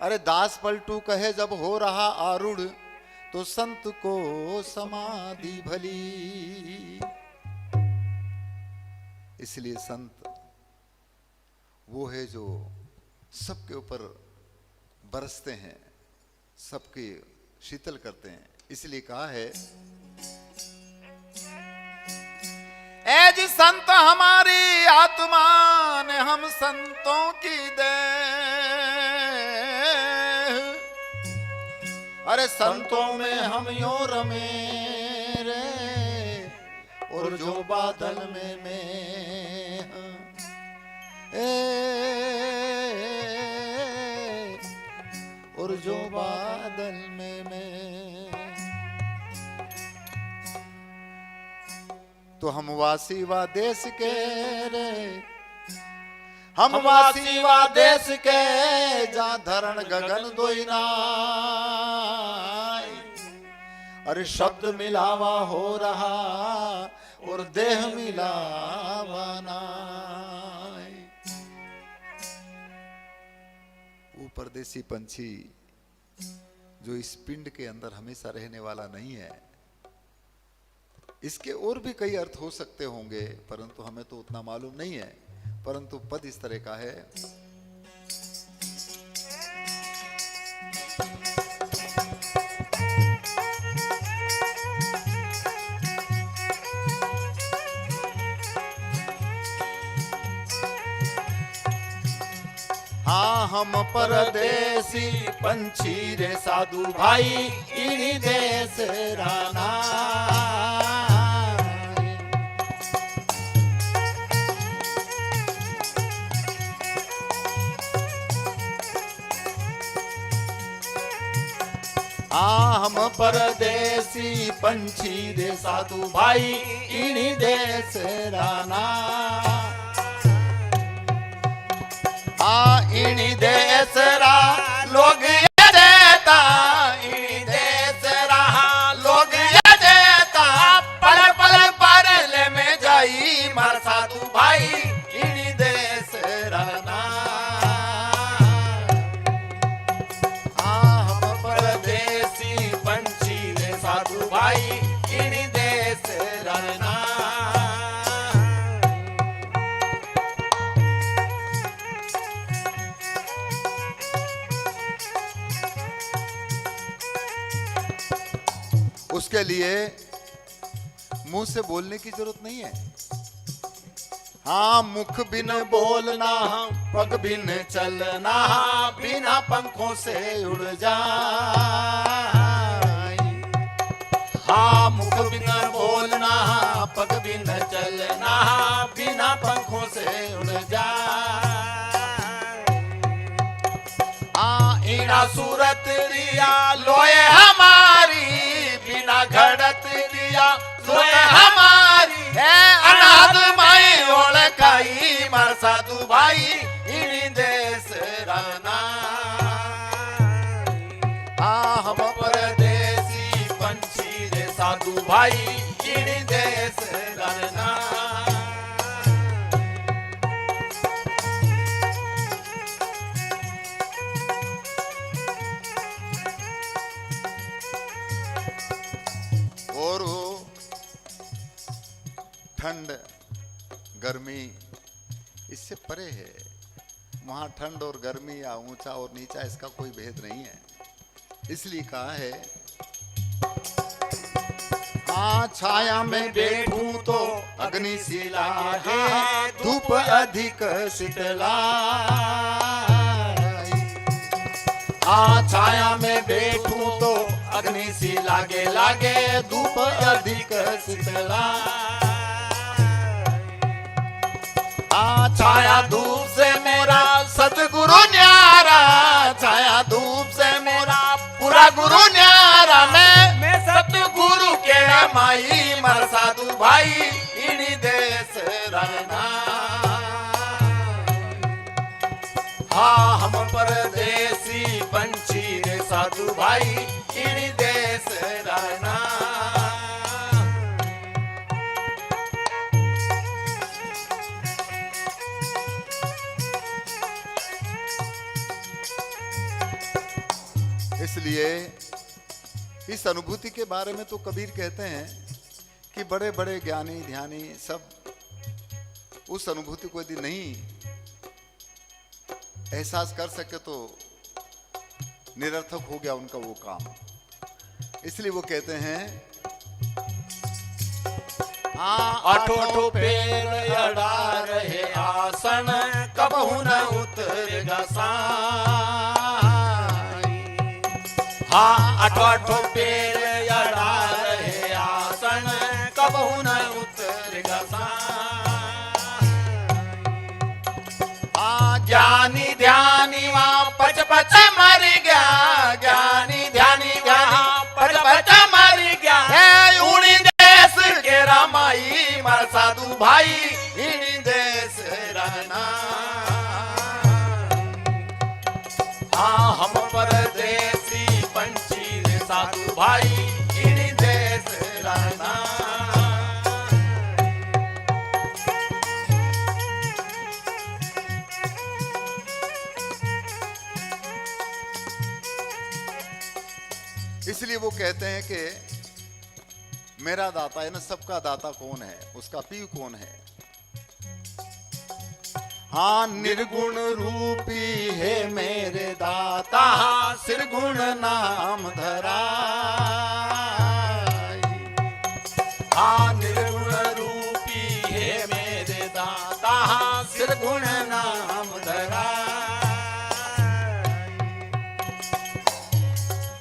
[SPEAKER 2] अरे दास पलटू कहे जब हो रहा आरूढ़, तो संत को समाधि भली। इसलिए संत वो है जो सबके ऊपर बरसते हैं, सबके शीतल करते हैं। इसलिए कहा है, ए जी संत हमारी आत्मा ने हम संतों की दे, अरे संतों में हम यूं रमे रे, और जो बादल में मैं और जो बादल में मैं। तो हम वासी वा देश के रे, हम वासी वा देश के, जा धरण गगन दोइना, अरे शब्द मिलावा हो रहा और देह मिलावा नाय। वो परदेसी पंछी जो इस पिंड के अंदर हमेशा रहने वाला नहीं है, इसके और भी कई अर्थ हो सकते होंगे, परंतु हमें तो उतना मालूम नहीं है। परंतु पद इस तरह का है, हाँ हम परदेसी पंछी रे साधु भाई, इन्हीं देश राना। हम परदेसी पंछी रे साधु भाई, इन्हीं देश राना। इन्हीं देश रा लोग ये देता, इन्हीं देश रहा लोग ये देता, पल पल परले में जाई मार साधु भाई, इन्हीं देश रहना। हम परदेसी पंछी रे साधु भाई, इन्हीं देश रहना। उसके लिए मुंह से बोलने की जरूरत नहीं है। हाँ मुख बिन बोलना, पग बिन चलना, बिना पंखों से उड़ जाए। हाँ मुख बिन बोलना, पग बिन चलना, बिना पंखों से उड़ जाए। इना सूरत रिया लोए हमारी, बिना घड़त दिया लोए हमारी, अनाथ माई ओळखाई मार साधु भाई, इन्हीं देश रहना। हम परदेसी पंछी रे साधु भाई, इन्हीं देश रहना। और ठंड गर्मी इससे परे है। वहां ठंड और गर्मी या ऊंचा और नीचा इसका कोई भेद नहीं है। इसलिए कहा है, हाँ छाया में बैठूं तो अग्नि सी लागे, धूप अधिक शीतला। हाँ छाया में बैठूं तो अग्नि सी लागे लागे, धूप अधिक शीतला। छाया धूप से मेरा सतगुरु न्यारा, छाया धूप से मेरा पूरा गुरु न्यारा। मैं सतगुरु के माई मर साधु भाई, इन्हीं देश रहना। हाँ हम परदेसी पंछी रे साधु भाई, इन्हीं देश रहना। इसलिए इस अनुभूति के बारे में तो कबीर कहते हैं कि बड़े बड़े ज्ञानी ध्यानी सब उस अनुभूति को यदि नहीं एहसास कर सके तो निरर्थक हो गया उनका वो काम। इसलिए वो कहते हैं, आठों पैर अड़ा रहे आसन, कब
[SPEAKER 4] कबहू न उतरेगा साई। हाँ अठो पेड़ अड़ा रहे आसन, कबहू न उतरेगा साई। हाँ ज्ञानी ध्यानी वहाँ पच पच मर गया, ज्ञानी ध्यानी वहाँ पच पच मर गया। है उड़ी देश के रामाई मार साधु भाई, इनी देश रहना। हाँ हम परदेसी पंछी रे साधु भाई, इनी देश रहना।
[SPEAKER 2] इसलिए वो कहते हैं कि मेरा दाता है ना, सबका दाता कौन है, उसका पीव कौन है।
[SPEAKER 4] हाँ निर्गुण रूपी है मेरे दाता, सिरगुण नाम धराई। हाँ निर्गुण रूपी है मेरे दाता, सिरगुण नाम धराई।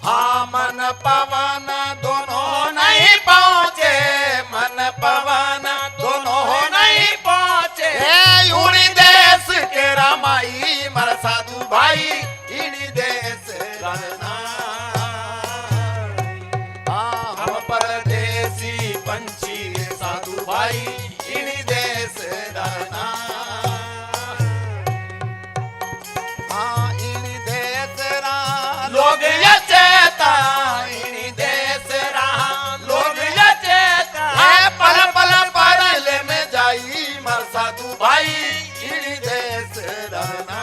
[SPEAKER 4] हाँ मन पवन दोनों नहीं पहुंचे, मन पवन दोनों नहीं पहुंचे। उड़ी देश के रामाई मर साधु भाई, इड़ी देश रहना। हाँ हम परदेसी पंछी साधु भाई, इड़ी देश रहना। हाँ इड़ी देश रहा लोग ये चेता, इड़ी देश रहा लोग ये चेता। पल पल परले में जाई मर साधु भाई, इड़ी देश रहना।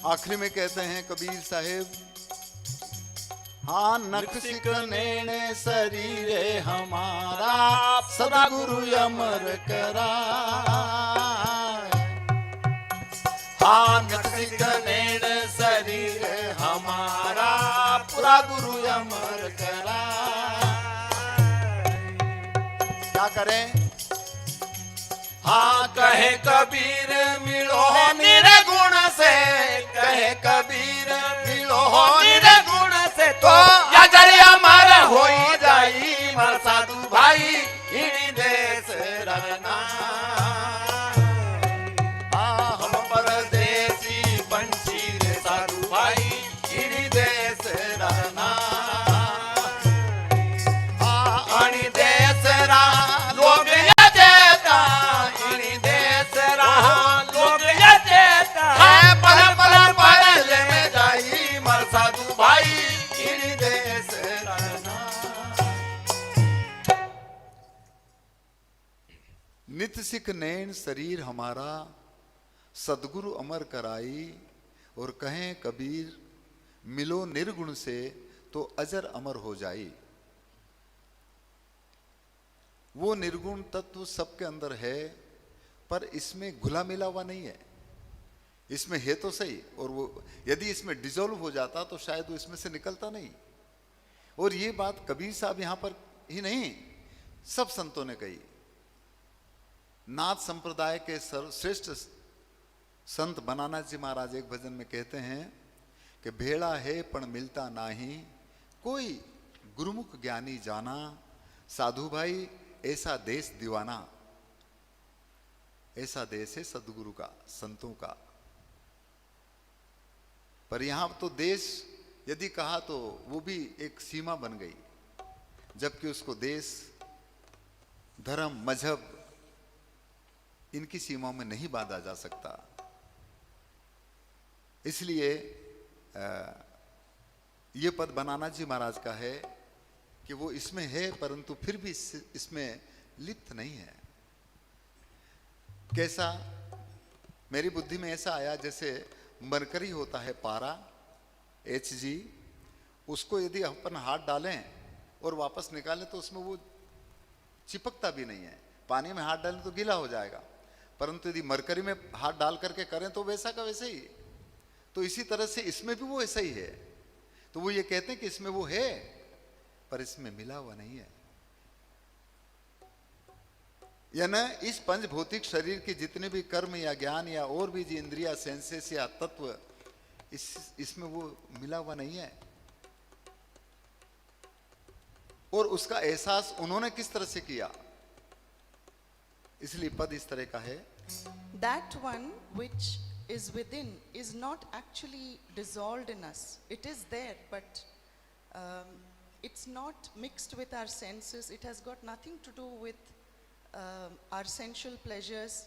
[SPEAKER 2] आखिरी में कहते हैं कबीर साहेब, हाँ नख सिकने शरीरे हमारा, सदगुरु अमर कराए। हाँ नख सिकने शरीर हमारा, पूरा गुरु अमर कराए। क्या करें?
[SPEAKER 4] हाँ कहे कबीर मिलो निर्गुण से, कहे कबीर मिलो निर्गुण से, तो अजर अमर हो जाई मर साधु भाई, इनी देश रहना। हाँ हम परदेसी पंछी रे साधु भाई, इनी देश रहना। हाँ अणी देश रहा लोग चेता, इनी देश रहा लोग चेता। पल पल परले में जाई मर साधु भाई, इनी देश रहना।
[SPEAKER 2] नित सिख नैन शरीर हमारा, सदगुरु अमर कराई। और कहें कबीर मिलो निर्गुण से, तो अजर अमर हो जाई। वो निर्गुण तत्व सबके अंदर है, पर इसमें घुला मिला हुआ नहीं है। इसमें है तो सही, और वो यदि इसमें डिजोल्व हो जाता तो शायद वो इसमें से निकलता नहीं। और ये बात कबीर साहब यहां पर ही नहीं, सब संतों ने कही। नाथ संप्रदाय के श्रेष्ठ संत बनाना जी महाराज एक भजन में कहते हैं कि भेड़ा है पण मिलता नाही, कोई गुरुमुख ज्ञानी जाना। साधु भाई ऐसा देश दीवाना, ऐसा देश है सदगुरु का, संतों का। पर यहां तो देश यदि कहा तो वो भी एक सीमा बन गई, जबकि उसको देश, धर्म, मजहब इनकी सीमाओं में नहीं बांधा जा सकता। इसलिए ये पद बनाना जी महाराज का है कि वो इसमें है, परंतु फिर भी इसमें लिप्त नहीं है। कैसा? मेरी बुद्धि में ऐसा आया जैसे मरकरी होता है पारा, Hg, उसको यदि अपन हाथ डालें और वापस निकालें तो उसमें वो चिपकता भी नहीं है। पानी में हाथ डालें तो गीला हो जाएगा, परंतु यदि मरकरी में हाथ डाल करके करें तो वैसा का वैसे ही। तो इसी तरह से इसमें भी वो ऐसा ही है। तो वो ये कहते हैं कि इसमें वो है पर इसमें मिला हुआ नहीं है। यानी इस पंच भौतिक शरीर के जितने भी कर्म या ज्ञान या और भी जो इंद्रिया सेंसेस या तत्व इसमें वो मिला हुआ नहीं है। और उसका एहसास उन्होंने किस तरह से किया, इसलिए पद इस तरह का है।
[SPEAKER 3] That one which is within is not actually dissolved in us. It is there, but it's not mixed with our senses. It has got nothing to do with our sensual pleasures,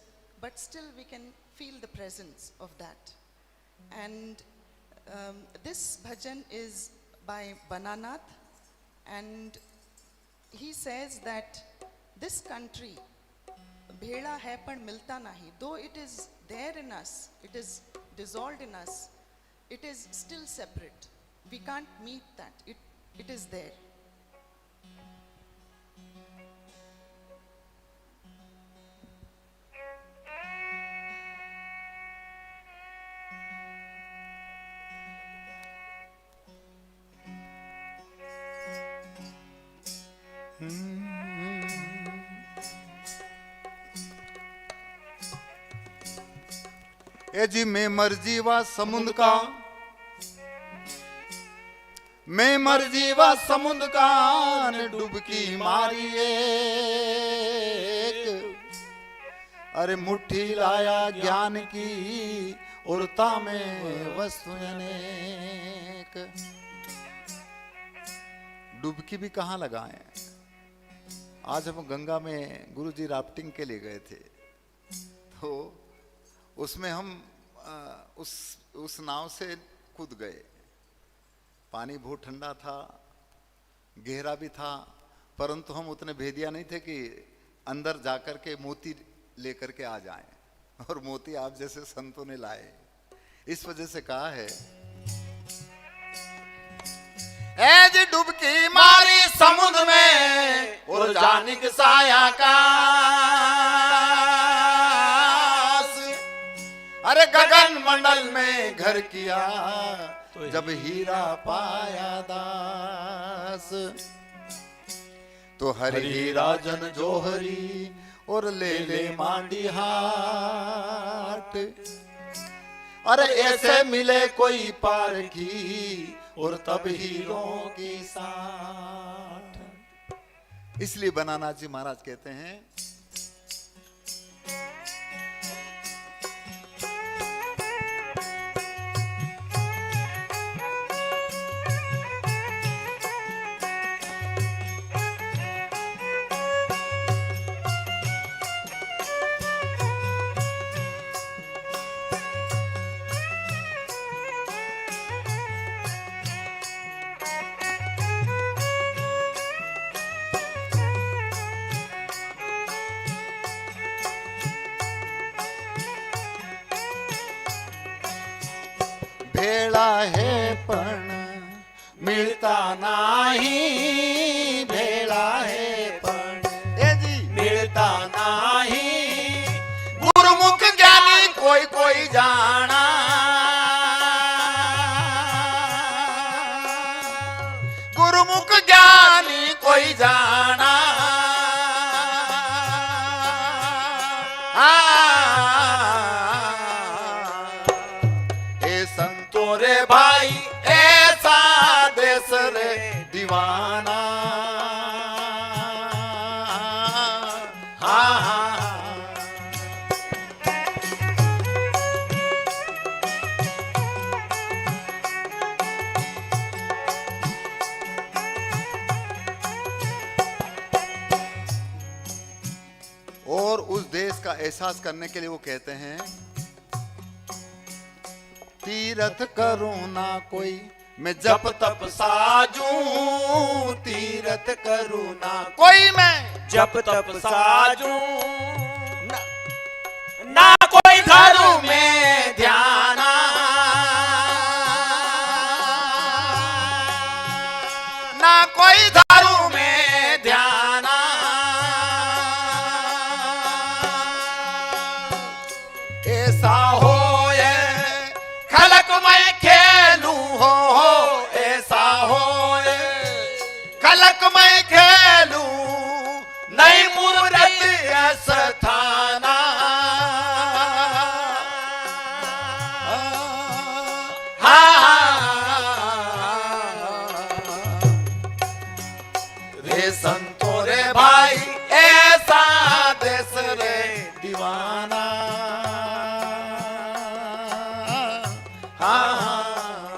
[SPEAKER 3] but still we can feel the presence of that. And this bhajan is by Bananath, and he says that this country भेड़ा है पर मिलता नहीं, though it is there in us, it is dissolved in us, it is still separate. We can't meet that. It is there.
[SPEAKER 2] ए जी मैं मर्जी वा समुद्र का, मैं मर्जी वा समुद्र का ने डुबकी मारी एक, अरे मुट्ठी लाया ज्ञान की और तामे वस्तु अनेक। डुबकी भी कहाँ लगाए। आज हम गंगा में गुरुजी राफ्टिंग के लिए गए थे, तो उसमें हम उस नाव से कूद गए। पानी बहुत ठंडा था, गहरा भी था, परंतु हम उतने भेदिया नहीं थे कि अंदर जाकर के मोती लेकर के आ जाएं, और मोती आप जैसे संतों ने लाए। इस वजह से कहा है
[SPEAKER 4] एज डुबकी मारी समुद्र में और जानिक साया का, अरे गगन मंडल में घर किया जब हीरा पाया दास, तो हरि राजन जोहरी और ले ले मांडी हाट, अरे ऐसे मिले कोई पार की और तब हीरों की साथ।
[SPEAKER 2] इसलिए बनानाथ जी महाराज कहते हैं भेड़ा है पण
[SPEAKER 4] मिलता नाही, भेड़ा है पण
[SPEAKER 2] ए जी
[SPEAKER 4] मिलता नाही, गुरुमुख ज्ञानी कोई कोई जाना, गुरुमुख ज्ञानी कोई जाना, ए संतो रे भाई ऐसा देश रे दीवाना, हाँ हाँ
[SPEAKER 2] और उस देश का एहसास करने के लिए वो कहते हैं तीरथ करूं ना कोई मैं
[SPEAKER 4] जप तप साजूं, तीरथ करूं ना कोई मैं जप तप साजूं, ना कोई धरू में ध्याना, ना कोई धरू में ध्याना, ऐसा हो ये खलक में हाँ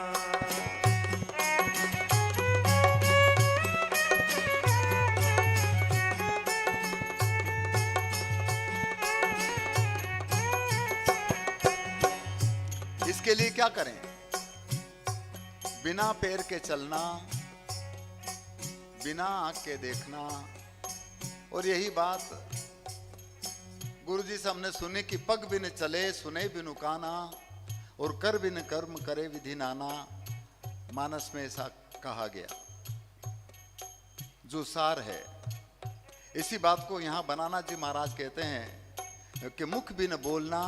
[SPEAKER 2] इसके लिए क्या करें? बिना पैर के चलना, बिना आंख के देखना। और यही बात गुरुजी से हमने सुनी कि पग बिन चले सुने बिनु काना, और कर बिन कर्म करे विधि नाना। मानस में ऐसा कहा गया जो सार है। इसी बात को यहां बनाना जी महाराज कहते हैं कि मुख बिन बोलना,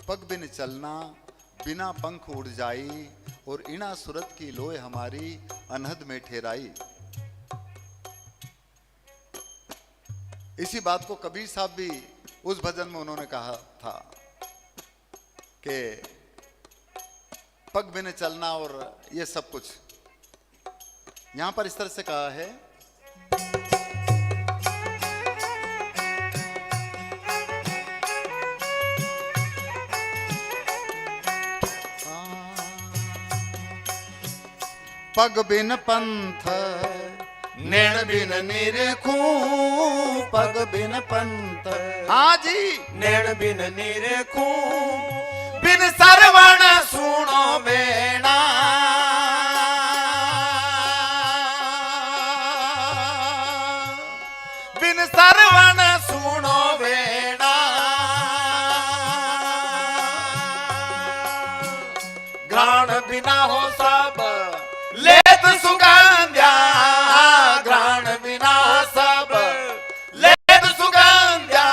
[SPEAKER 2] पग बिन चलना, बिना पंख उड़ जाई, और इना सूरत की लोय हमारी अनहद में ठहराई। इसी बात को कबीर साहब भी उस भजन में उन्होंने कहा था कि पग बिन चलना और ये सब कुछ। यहां पर इस तरह से कहा है, पग बिन पंथ
[SPEAKER 4] नैण बिन निरखूं, पग बिन पंथ
[SPEAKER 2] हाँ जी,
[SPEAKER 4] नैण बिन निरखूं, बिन सरवण सुनो बेणा। बिन सरवण सुनो बेणा, घ्राण बिना हो सब लेत सुगंध्या, घ्राण बिना सब लेत सुगंध्या,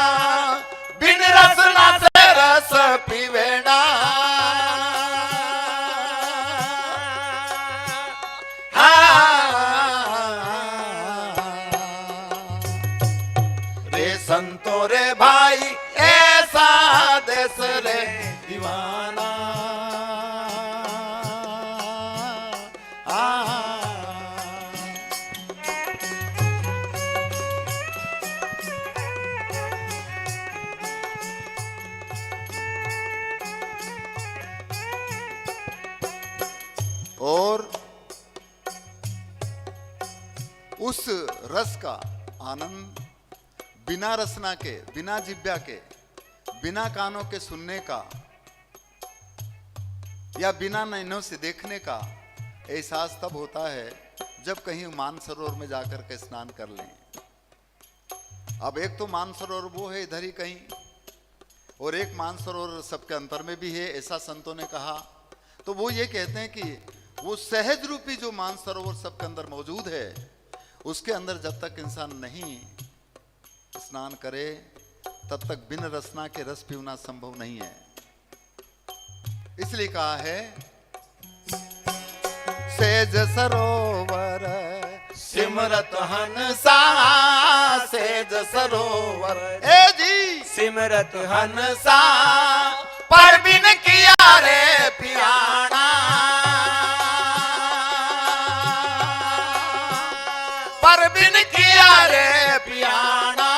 [SPEAKER 4] बिन रसना से रस पीवेना। रे संतो रे भाई ऐसा देश रे दीवाना।
[SPEAKER 2] और उस रस का आनंद बिना रसना के, बिना जिह्वा के, बिना कानों के सुनने का या बिना नैनों से देखने का एहसास तब होता है जब कहीं मानसरोवर में जाकर के स्नान कर लें। अब एक तो मानसरोवर वो है इधर ही कहीं, और एक मानसरोवर सबके अंतर में भी है, ऐसा संतों ने कहा। तो वो ये कहते हैं कि वो सहज रूपी जो मानसरोवर सबके अंदर मौजूद है, उसके अंदर जब तक इंसान नहीं स्नान करे तब तक बिन रसना के रस पीना संभव नहीं है। इसलिए कहा है, सेज सरोवर
[SPEAKER 4] सिमरत हंसा, सेज सरोवर
[SPEAKER 2] ए जी,
[SPEAKER 4] सिमरत हंसा, पर बिन किया रे पियाना। पर बिन किया रे पियाना।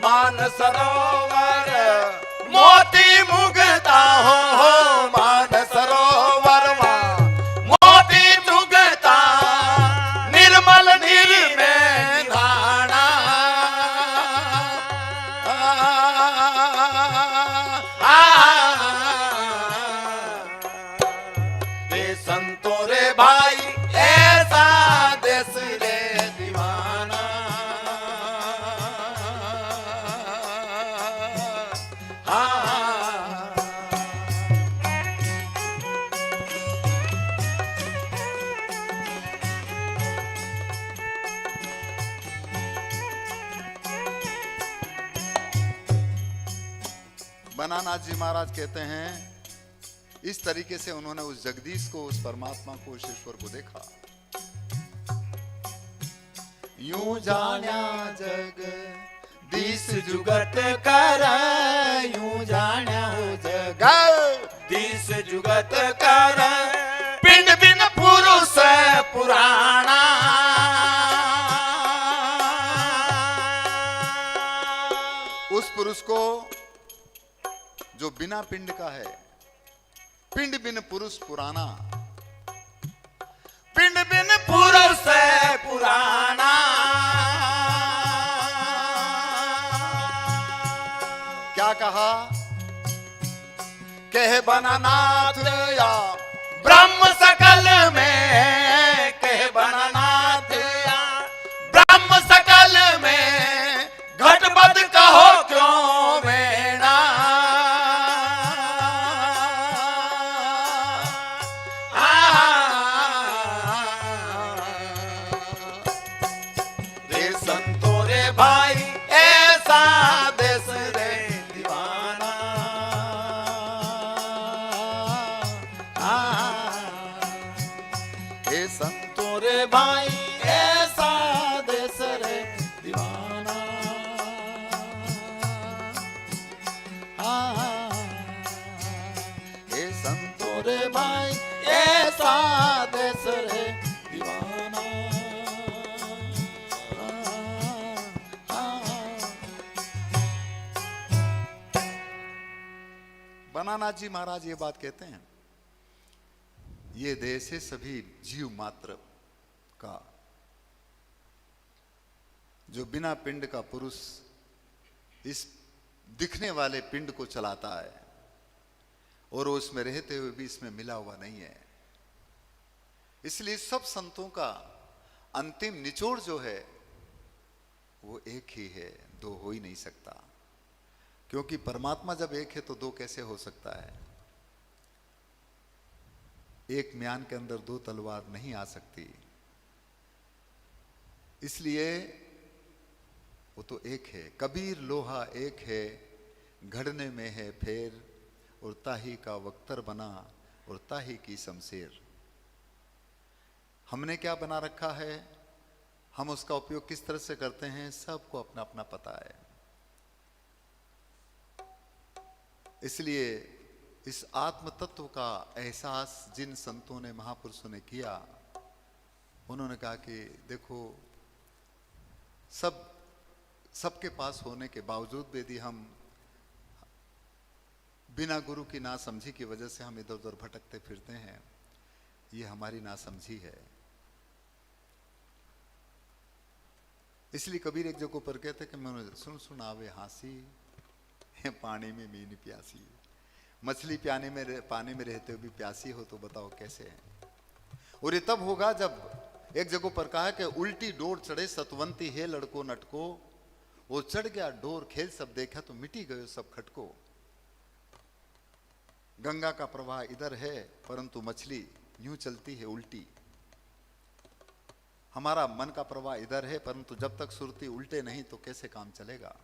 [SPEAKER 4] मान सरोवर मोती मुगता हो, मान सरोवर मोती मुगता, निर्मल निर्मल धाना। रे संतो रे भाई ऐसा देश रे दीवाना।
[SPEAKER 2] बनानाथ जी महाराज कहते हैं, इस तरीके से उन्होंने उस जगदीश को, उस परमात्मा को, उस ईश्वर को देखा।
[SPEAKER 4] यूं जान्या जग दीस जुगत कर, यूं जान्या हो जग दीस जुगत कर, पिंड बिन पुरुष पुराणा।
[SPEAKER 2] उस पुरुष को जो बिना पिंड का है। पिंड बिन पुरुष पुराना,
[SPEAKER 4] पिंड बिन पुरुष है पुराना।
[SPEAKER 2] क्या कहा?
[SPEAKER 4] कह बनानाथ या ब्रह्म सकल में, कह बनानाथ या ब्रह्म सकल में, घटबद कहो क्यों वेणा। रे संतो रे भाई ऐसा देश रे दीवाना।
[SPEAKER 2] हे संतो
[SPEAKER 4] रे भाई ऐसा देश रे दीवाना।
[SPEAKER 2] हे संतो
[SPEAKER 4] रे भाई ऐसा देश रे दीवाना।
[SPEAKER 2] बनाना जी महाराज ये बात कहते हैं, ये देश है सभी जीव मात्र का, जो बिना पिंड का पुरुष इस दिखने वाले पिंड को चलाता है और वो इसमें रहते हुए भी इसमें मिला हुआ नहीं है। इसलिए सब संतों का अंतिम निचोड़ जो है वो एक ही है, दो हो ही नहीं सकता। क्योंकि परमात्मा जब एक है तो दो कैसे हो सकता है? एक म्यान के अंदर दो तलवार नहीं आ सकती। इसलिए वो तो एक है। कबीर लोहा एक है, घड़ने में है फेर, और ताही का वक्तर बना और ताही की शमशेर। हमने क्या बना रखा है, हम उसका उपयोग किस तरह से करते हैं, सबको अपना अपना पता है। इसलिए इस आत्म तत्व का एहसास जिन संतों ने, महापुरुषों ने किया, उन्होंने कहा कि देखो सबके पास होने के बावजूद भी यदि हम बिना गुरु की नासमझी की वजह से हम इधर उधर भटकते फिरते हैं, ये हमारी नासमझी है। इसलिए कबीर एक जगह पर कहते कि मैं सुन सुन आवे हांसी, पानी में मीन प्यासी। मछली पानी में रहते हुए भी प्यासी हो तो बताओ कैसे है। और ये तब होगा जब एक जगह पर कहा कि उल्टी डोर चढ़े सतवंती है लड़को नटको, वो चढ़ गया डोर खेल सब देखा तो मिटी गयो सब खटको। गंगा का प्रवाह इधर है परंतु मछली यूं चलती है उल्टी। हमारा मन का प्रवाह इधर है परंतु जब तक सुरती उल्टे नहीं तो कैसे काम चलेगा।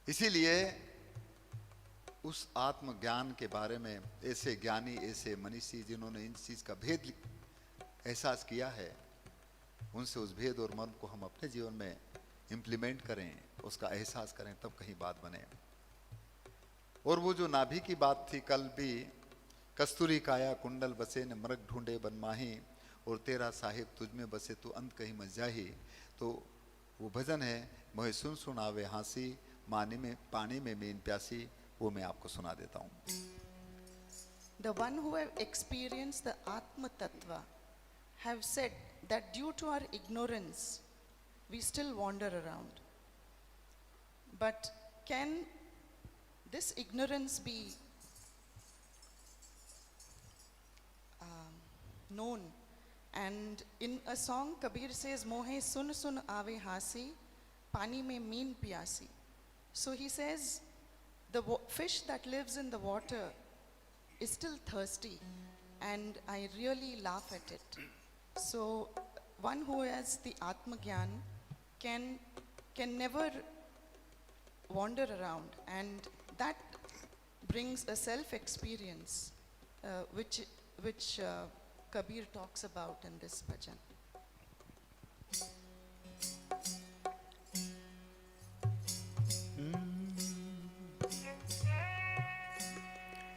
[SPEAKER 2] इसीलिए उस आत्मज्ञान के बारे में ऐसे ज्ञानी, ऐसे मनीषी जिन्होंने इन चीज का भेद एहसास किया है, उनसे उस भेद और मर्म को हम अपने जीवन में इंप्लीमेंट करें, उसका एहसास करें, तब कहीं बात बने। और वो जो नाभि की बात थी कल भी, कस्तूरी काया कुंडल बसे न मृग ढूंढे बनमाही, और तेरा साहिब तुझ में बसे तू अंत कहीं मच जाही। तो वो भजन है, मोहे सुन सुन आवे हांसी, पानी में मीन प्यासी, वो मैं आपको सुना देता हूँ।
[SPEAKER 3] The one who have experienced the Atma Tattva have said that due to our ignorance, we still wander around. But can this ignorance be known? And in a song, Kabir says, Mohe sun sun aave hasi, pani mein meen pyasi. So he says, the fish that lives in the water is still thirsty, and I really laugh at it. So one who has the Atma Gyan can never wander around, and that brings a self-experience, which Kabir talks about in this bhajan.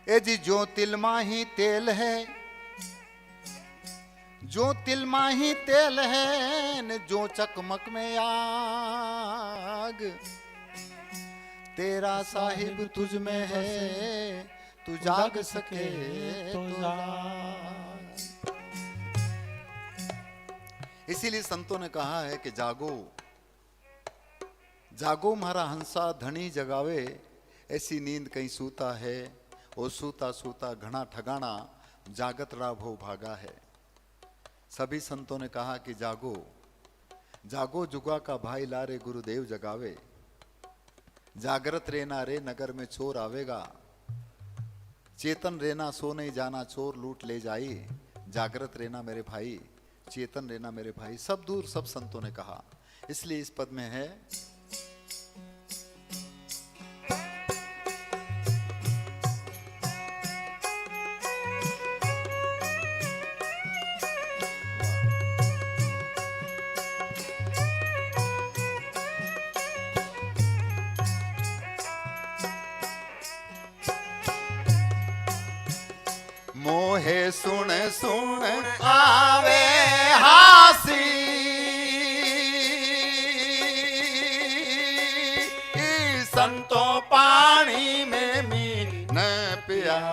[SPEAKER 2] ए जी जो तिल माही तेल है, जो तिल माही तेल है न जो चकमक में आग, तेरा साहिब तुझ में है, तू जाग सके तो जाग। इसीलिए संतों ने कहा है कि जागो जागो म्हारा हंसा धनी जगावे, ऐसी नींद कहीं सूता है, ओ सूता सूता घना ठगाना, जागत राव हो भागा है। सभी संतों ने कहा कि जागो जागो जुगा का भाई लारे गुरुदेव जगावे, जागृत रहना रे नगर में चोर आवेगा, चेतन रहना सो नहीं जाना चोर लूट ले जाई, जागृत रहना मेरे भाई, चेतन रहना मेरे भाई। सब दूर सब संतों ने कहा। इसलिए इस पद में है मोहे सुन सुन
[SPEAKER 4] आवे हासी, संतों पानी में मीन
[SPEAKER 2] प्यासी।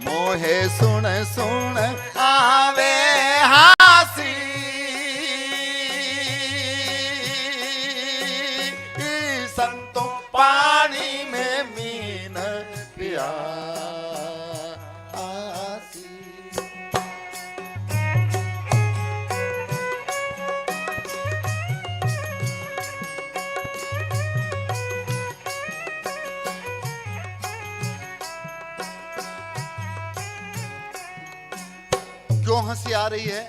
[SPEAKER 2] मोहे सुन सुन
[SPEAKER 4] आवे हासी, संतों पानी में मीन
[SPEAKER 2] प्यासी। क्यों हंसी आ रही है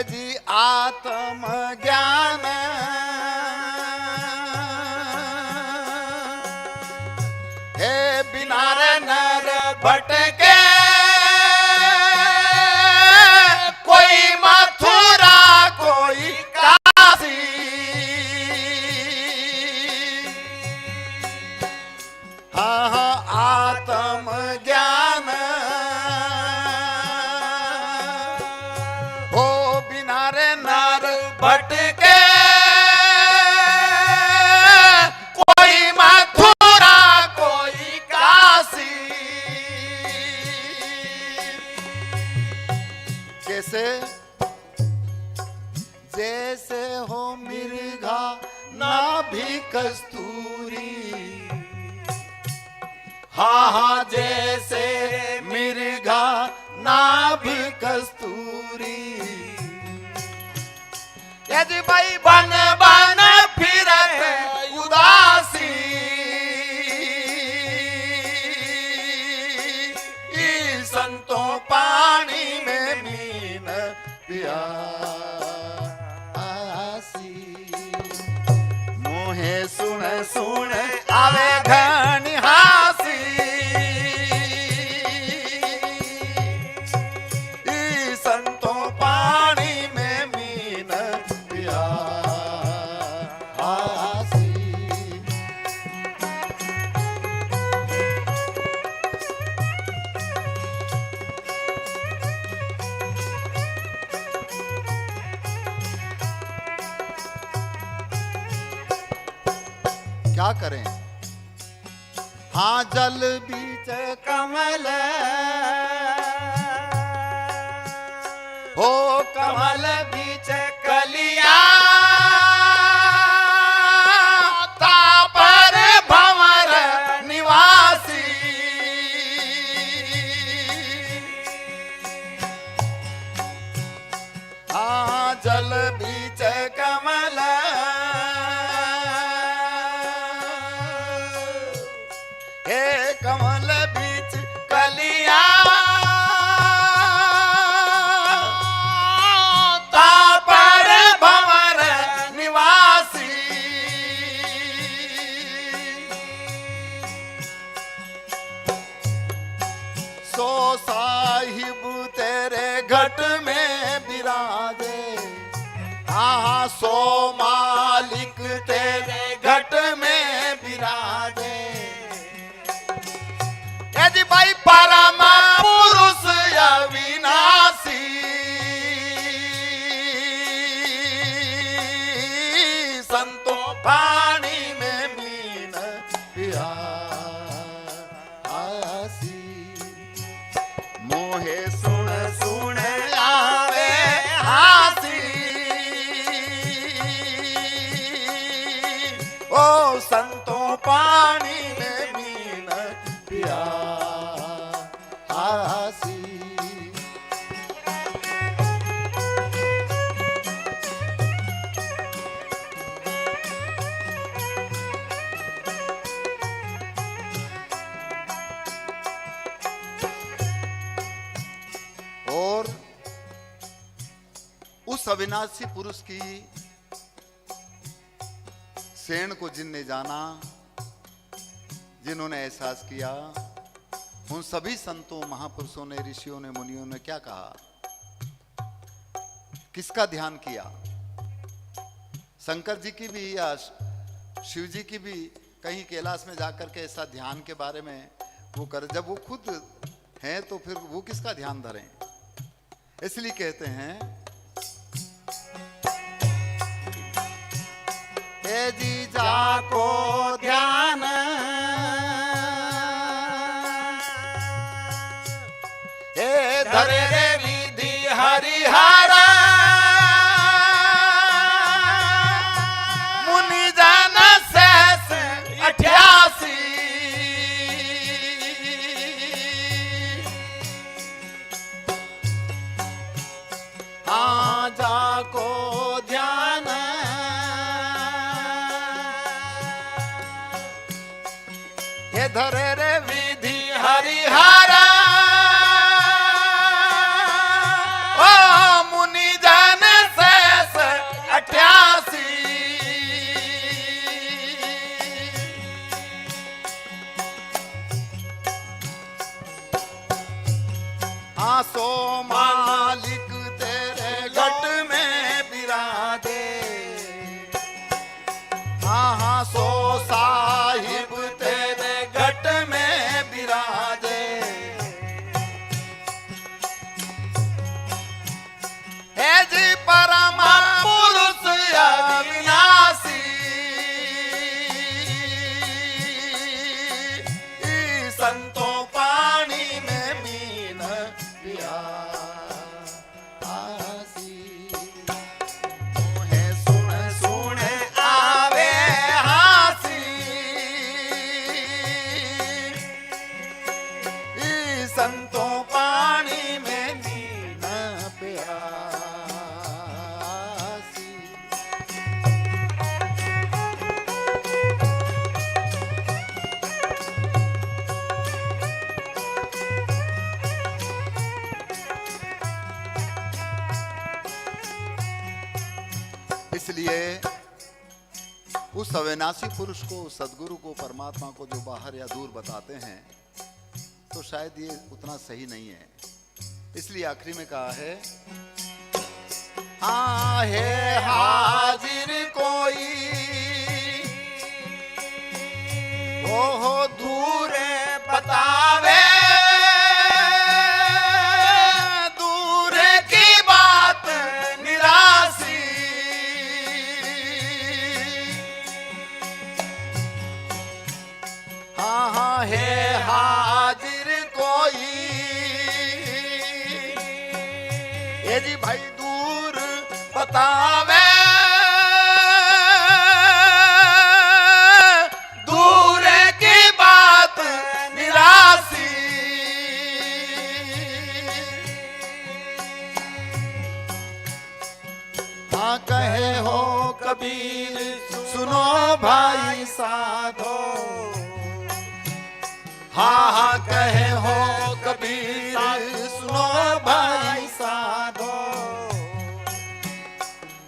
[SPEAKER 2] जी? आत्म ज्ञान
[SPEAKER 4] हे बिना रे नर भटके, कोई मथुरा कोई काशी, हाँ हाँ आत्म ज्ञान हो बिना रे नर भटके, कोई मथुरा कोई काशी।
[SPEAKER 2] कैसे? जैसे हो मिर्गा नाभि कस्तूरी,
[SPEAKER 4] हाँ हाँ जैसे मिर्गा नाभि कस्तूरी, यदि भाई बन बन फिरत उदासी, ई संतों पानी में मीन
[SPEAKER 2] प्यासी।
[SPEAKER 4] मोहे सुन सुन आवे घनी हासी, ई संतों पानी में मीन
[SPEAKER 2] प्यासी। क्या करें? हाँ जल बीच
[SPEAKER 4] कमल हो कमल बीच कलिया, तापर भंवर निवासी, हाँ जल बीच कमल हे कमल बीच कलिया, तापर भंवर निवासी,
[SPEAKER 2] सो साहिब तेरे घट में बिराजे,
[SPEAKER 4] हाँ सो मालिक तेरे घट में विराजे, यदि भाई परम पुरुष अविनाशी, संतों पानी में मीन पिया हासी।
[SPEAKER 2] और उस अविनाशी पुरुष की सेण को जिनने जाना, जिन्होंने एहसास किया, उन सभी संतों, महापुरुषों ने, ऋषियों ने, मुनियों ने क्या कहा, किसका ध्यान किया? शंकर जी की भी या शिव जी की भी कहीं कैलाश में जाकर के ऐसा ध्यान के बारे में वो कर, जब वो खुद हैं तो फिर वो किसका ध्यान धरें? इसलिए कहते हैं
[SPEAKER 4] हे जी जाको ध्यान हे धरे रे विधि हरिहरा मुनि जन सहस 88 हाँ जाको ध्यान हे धरे रे विधि हरिहरा ओ मुनि जन सहस 88 आसो मालिक तेरे घट में बिराजे हाँ सो साहिब तेरे घट में बिराजे हे जी परमा पुरुष अविनाशी संतों पानी में मीन पिया संतों पानी में मीन प्यासी।
[SPEAKER 2] इसलिए उस अविनाशी पुरुष को, सदगुरु को, परमात्मा को जो बाहर या दूर बताते हैं तो शायद ये उतना सही नहीं है। इसलिए आखिरी में कहा है
[SPEAKER 4] हाँ है हाजिर कोई ओहो दूरे बतावे दूरे की बात निरासी हाँ है हाजिर कोई ये जी भाई दूर बतावे दूर की बात निरासी हाँ कहे हो कबीर सुनो भाई साधो हाँ कहे हो कबीर सुनो भाई साधो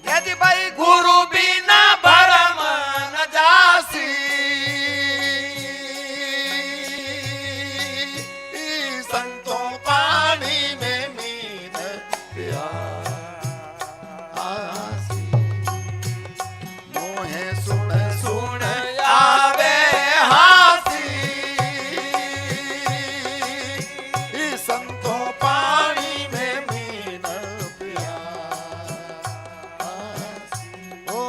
[SPEAKER 4] यदि भाई गुरु बिना भरम न जासी संतों पानी में मीन प्यासी मोहे सुन सुन आवे संतों पानी में मीन प्यासी ओ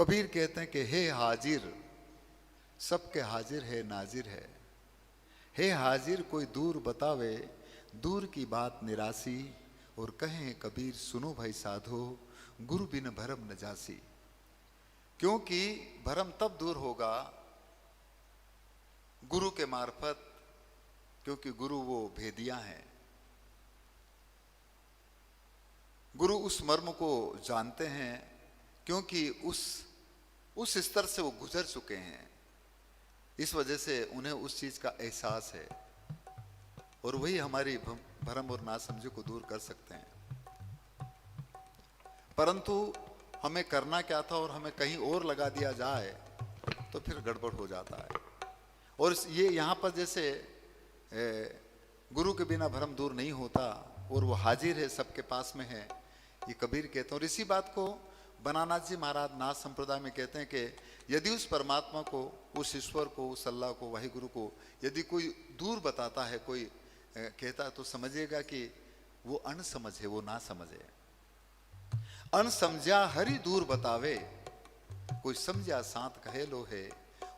[SPEAKER 2] कबीर कहते हैं कि हे हाजिर, सबके हाजिर है नाजिर है। हे हाजिर कोई दूर बतावे, दूर की बात निरासी, और कहें कबीर सुनो भाई साधो, गुरु बिन भरम न जासी। क्योंकि भरम तब दूर होगा गुरु के मार्फत, क्योंकि गुरु वो भेदिया हैं। गुरु उस मर्म को जानते हैं, क्योंकि उस स्तर से वो गुजर चुके हैं। इस वजह से उन्हें उस चीज का एहसास है, और वही हमारी भरम और नासमझी को दूर कर सकते हैं। परंतु हमें करना क्या था और हमें कहीं और लगा दिया जाए तो फिर गड़बड़ हो जाता है। और ये यहाँ पर जैसे गुरु के बिना भरम दूर नहीं होता, और वो हाजिर है, सबके पास में है, ये कबीर कहते हैं। और इसी बात को बनानाथ जी महाराज नाथ संप्रदाय में कहते हैं कि यदि उस परमात्मा को, उस ईश्वर को, उस अल्लाह को, वाहिगुरु को यदि कोई दूर बताता है, कोई कहता है, तो समझिएगा कि वो अनसमझ है, वो ना समझे। अनसमझा हरि दूर बतावे, कोई समझा साथ कहे लो है।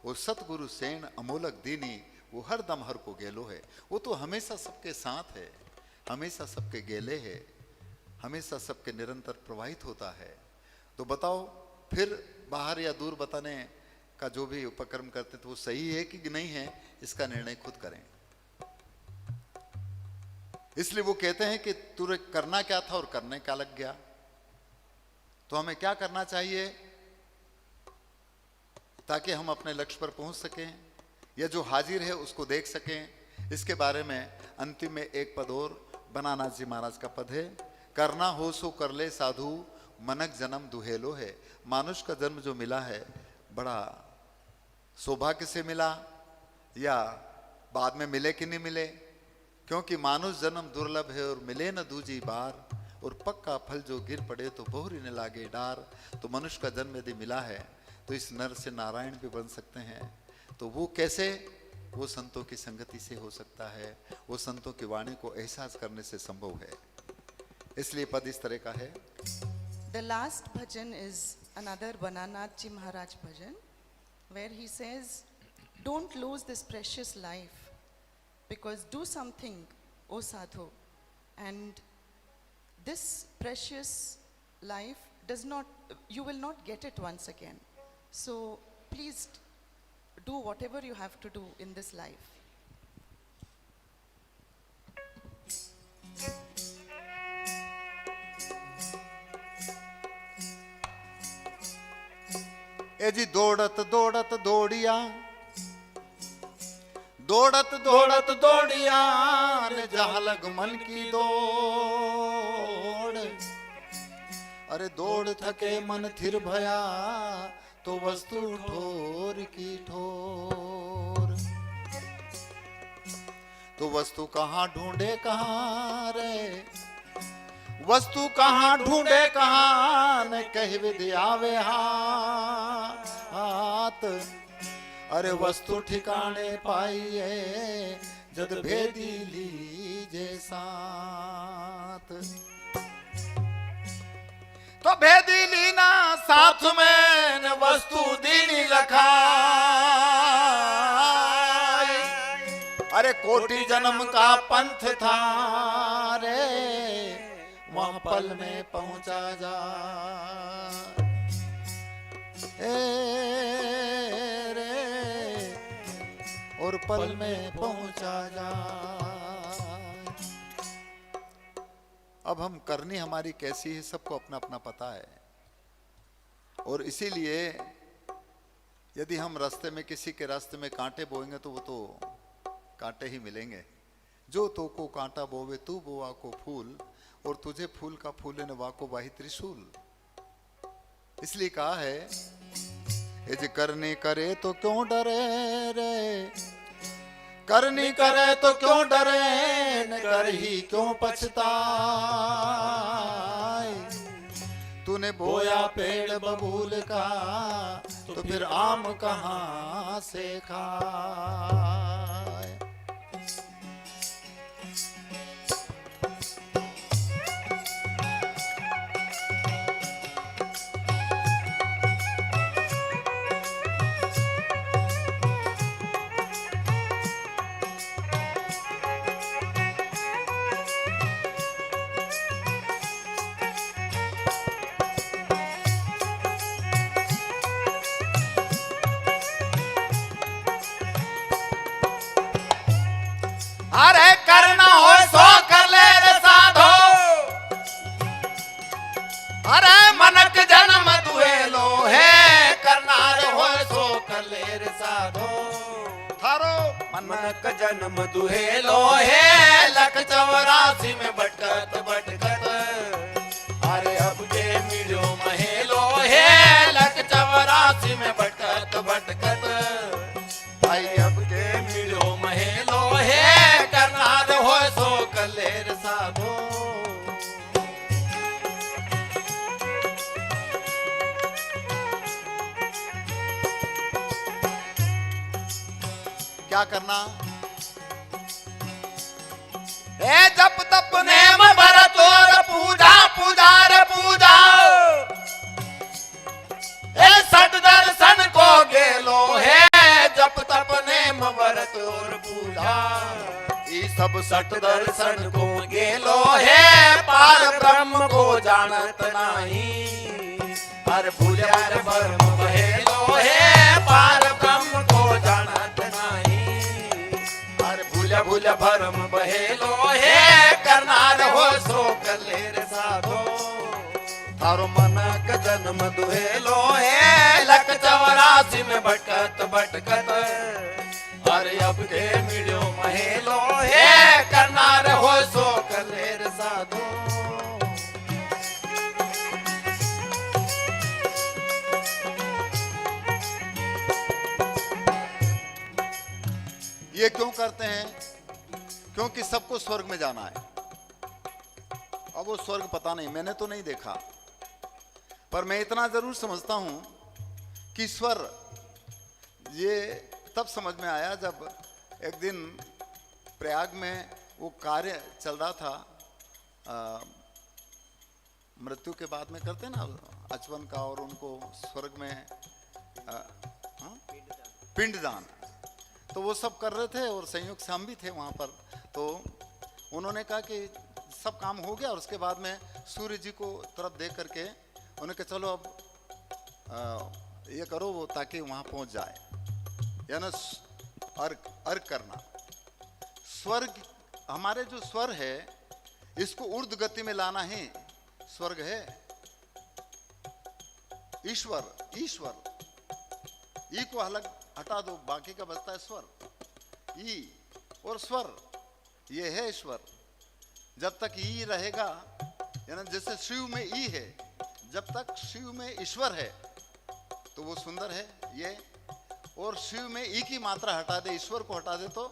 [SPEAKER 2] वो सतगुरु सेन अमोलक दीनी, वो हर दम हर को गेलो है। वो तो हमेशा सबके साथ है, हमेशा सबके गेले है, हमेशा सबके निरंतर प्रवाहित होता है। तो बताओ फिर बाहर या दूर बताने का जो भी उपक्रम करते तो वो सही है कि नहीं है, इसका निर्णय खुद करें। इसलिए वो कहते हैं कि तुझे करना क्या था और करने क्या लग गया। तो हमें क्या करना चाहिए ताकि हम अपने लक्ष्य पर पहुंच सकें, या जो हाजिर है उसको देख सकें। इसके बारे में अंतिम में एक पद और बनानाथ जी महाराज का पद है, करना हो सो कर ले साधु, मनक जन्म दुहेलो है। मानुष का जन्म जो मिला है बड़ा सौभाग्य से मिला, या बाद में मिले कि नहीं मिले, क्योंकि मानुष जन्म दुर्लभ है और मिले न दूजी बार, और पक्का फल जो गिर पड़े तो बहुरी न लागे डार। तो मनुष्य का जन्म यदि मिला है तो इस नर से नारायण भी बन सकते हैं। तो वो कैसे, वो संतों की संगति से हो सकता है, वो संतों की वाणी को एहसास करने से संभव है। इसलिए पद इस तरह का है।
[SPEAKER 3] The last bhajan is another Bananath Ji Maharaj bhajan, where he says, don't lose this precious life, because do something, O sadhu, and this precious life you will not get it once again. So please do whatever you have to do in this life.
[SPEAKER 2] ए जी दौड़त दौड़त दौड़िया, दौड़त दौड़त दौड़िया ने जहां लग मन की दौड़। अरे दौड़ थके मन थिर भया, तो वस्तु ठोर की ठोर। तो वस्तु कहाँ ढूंढे कहाँ रे, वस्तु कहाँ ढूंढे कहाँ न कह विद्यावे हाथ। अरे वस्तु ठिकाने पाइए जद भेदी लीजे साथ।
[SPEAKER 4] तो भेदी लीना साथ में न वस्तु दीनी लखा।
[SPEAKER 2] अरे कोटि जन्म का पंथ था रे, वहां पल में पहुंचा जा रे, और पल में पहुंचा जा। अब हम करनी हमारी कैसी है सबको अपना अपना पता है, और इसीलिए यदि हम रास्ते में किसी के रास्ते में कांटे बोएंगे तो वो तो कांटे ही मिलेंगे। जो तो को कांटा बोवे तू बोआ को फूल, और तुझे फूल का फूले न वाको वाही त्रिशूल। इसलिए कहा है यदि करनी करे तो क्यों डरे रे, करनी करे तो क्यों डरे, न कर ही क्यों पछताए। तूने बोया पेड़ बबूल का, तो फिर आम कहाँ से खाए।
[SPEAKER 4] अरे मनक जन्म दुहेलो है करनार हो सो कलेर साधो
[SPEAKER 2] थारो
[SPEAKER 4] मनक जन्म दुहेलो है लख 84 में भटकत भटकत अरे अब के मिलो महेलो है लख 84 में भटकत भटकत भाई अब के मिलो महेलो है करनार हो सो कलेर साधो
[SPEAKER 2] क्या करना?
[SPEAKER 4] ए जप तप नेम भरत और पूजा पूजार पूजा ए सट दर्शन को गेलो है जप तप नेम भरत और पूजा ई सब सट दर्शन को गेलो है पार ब्रह्म को जानत नहीं हर भूल्यार ब्रह्म बहेलो है पार ब्रह्म को जानत नहीं भूल भरम बहेलो है करनार हो सो कलेर साधो थारो मनक जन्म दुहेलो है लख 84 में भटकत भटकत अरे अब के मिलो महेलो है करनार हो सो कलेर साधो
[SPEAKER 2] ये क्यों करते हैं? क्योंकि सबको स्वर्ग में जाना है। अब वो स्वर्ग पता नहीं, मैंने तो नहीं देखा, पर मैं इतना जरूर समझता हूं कि स्वर्ग ये तब समझ में आया जब एक दिन प्रयाग में वो कार्य चल रहा था मृत्यु के बाद में करते ना अचवन का और उनको स्वर्ग में पिंडदान, तो वो सब कर रहे थे और संयोग से हम भी थे वहाँ पर। तो उन्होंने कहा कि सब काम हो गया और उसके बाद में सूर्य जी को तरफ देख करके उन्होंने कहा चलो अब ये करो वो ताकि वहाँ पहुँच जाए, यानी अर्घ करना। स्वर्ग हमारे जो स्वर है इसको ऊर्ध्व गति में लाना ही स्वर्ग है। ईश्वर ईश्वर ई को अलग हटा दो, बाकी का बचता है स्वर। ई और स्वर ये है ईश्वर। जब तक ई रहेगा, यानी जैसे शिव में ई है, जब तक शिव में ईश्वर है तो वो सुंदर है ये, और शिव में ई की मात्रा हटा दे, ईश्वर को हटा दे तो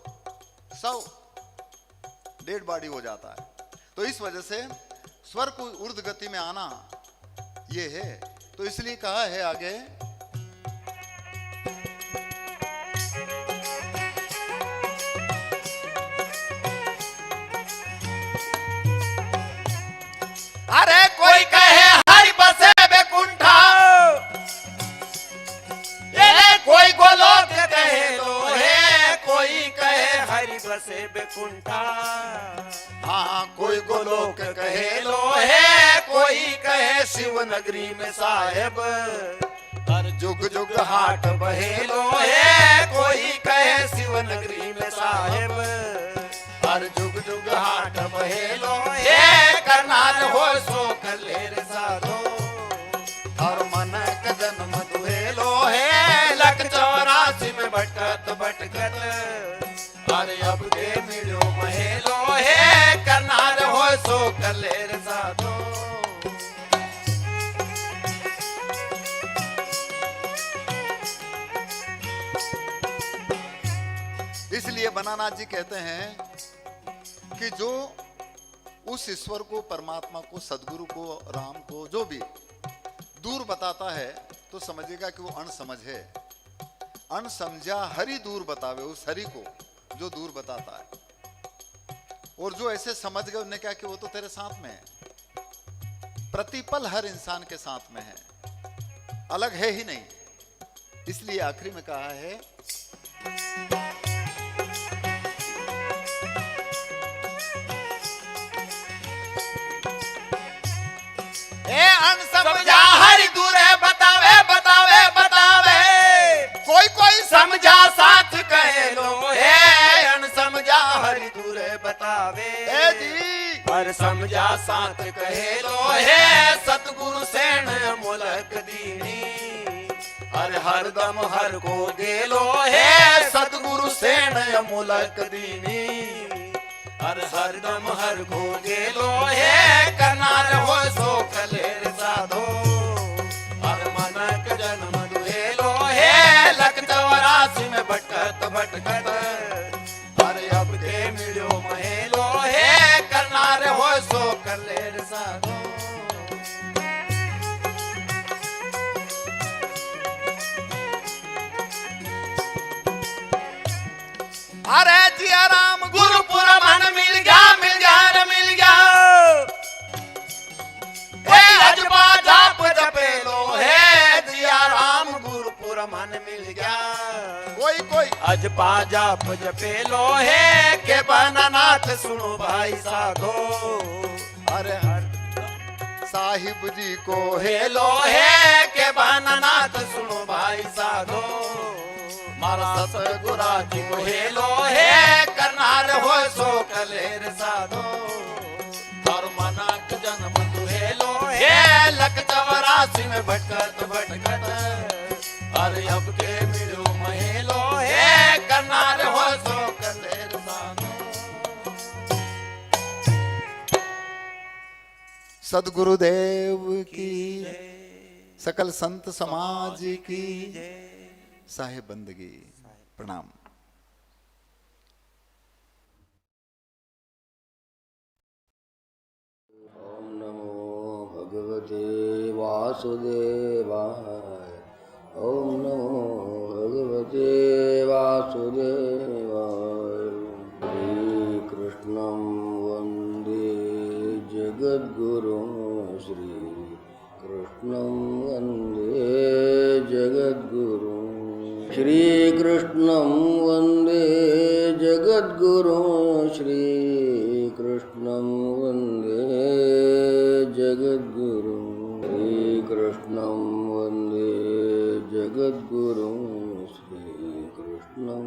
[SPEAKER 2] सब डेड बॉडी हो जाता है। तो इस वजह से स्वर को ऊर्ध्व गति में आना ये है। तो इसलिए कहा है आगे,
[SPEAKER 4] अरे कोई कहे हरि बसे बेकुंठा, ये कोई गोलोक कहे लो है, कोई कहे हरि बसे बेकुंठा। हाँ कोई गोलोक कहे लो है, कोई कहे शिव नगरी में साहेब हर जुग जुग हाट बहे लो है, कोई कहे शिव नगरी में साहेब हर जुग जुग हाट बहेलो ये करनार हो सो कलेर साधो हर मन का जन्म दुहेलो है लख 84 में भटकत भटकत अरे अब के मिलो महेलो है करनार हो सो कलेर साधो।
[SPEAKER 2] इसलिए बनानाथ जी कहते हैं कि जो उस ईश्वर को, परमात्मा को, सदगुरु को, राम को जो भी दूर बताता है तो समझिएगा कि वो अणसमझ है। अणसमझा हरि दूर बतावे, उस हरि को जो दूर बताता है। और जो ऐसे समझ गए उन्हें क्या कि वो तो तेरे साथ में है, प्रतिपल हर इंसान के साथ में है, अलग है ही नहीं। इसलिए आखिरी में कहा है,
[SPEAKER 4] समझा हरि दूर है बतावे बतावे बतावे, कोई कोई समझा साथ कहे लो है, अन समझा हरि दूर है बतावे जी, हर समझा साथ कहे लो है, सतगुरु हरदम हर को गेलो हे सदगुरु सेन अमूलक दीनी अरे हरदम हर को गेलो हे करनार हो सो कलेर साधो अरे मनक जन्म दुहेलो हे लख 84 में भटकत भटकत अरे अब के मिलो महेलो हे करनार हो सो कलेर साधो अरे जिया राम गुरुपुर मन मिल गया रे मिल गया हे अजबा जाप जपे लो हे जिया राम गुरुपुर मन मिल गया कोई अजबा जाप जपे लो हे के बनानाथ सुनो भाई साधो अरे
[SPEAKER 2] साहिब जी को
[SPEAKER 4] हेलो हे के बनानाथ सुनो भाई साधो मारा सतगुरा जी को हेलो हे करनार हो सो कलेर साधो और मनक जन्म तू हेलो हे लख 84 में भटकत भटकत अरे अब के मिलो महेलो हे करनार हो सो कलेर साधो
[SPEAKER 2] सदगुरुदेव की सकल संत समाज की साहेब बंदगी प्रणाम।
[SPEAKER 5] ओम नमो भगवते वासुदेवाय। ओम नमो भगवते वासुदेवाय। श्री कृष्णं वन्दे जगद्गुरुं श्री कृष्णं वन्दे जगद्गुरुं श्री कृष्णं वन्दे जगद्गुरुं श्री कृष्णं वन्दे जगद्गुरुं श्री कृष्णं वन्दे जगद्गुरुं श्री कृष्णं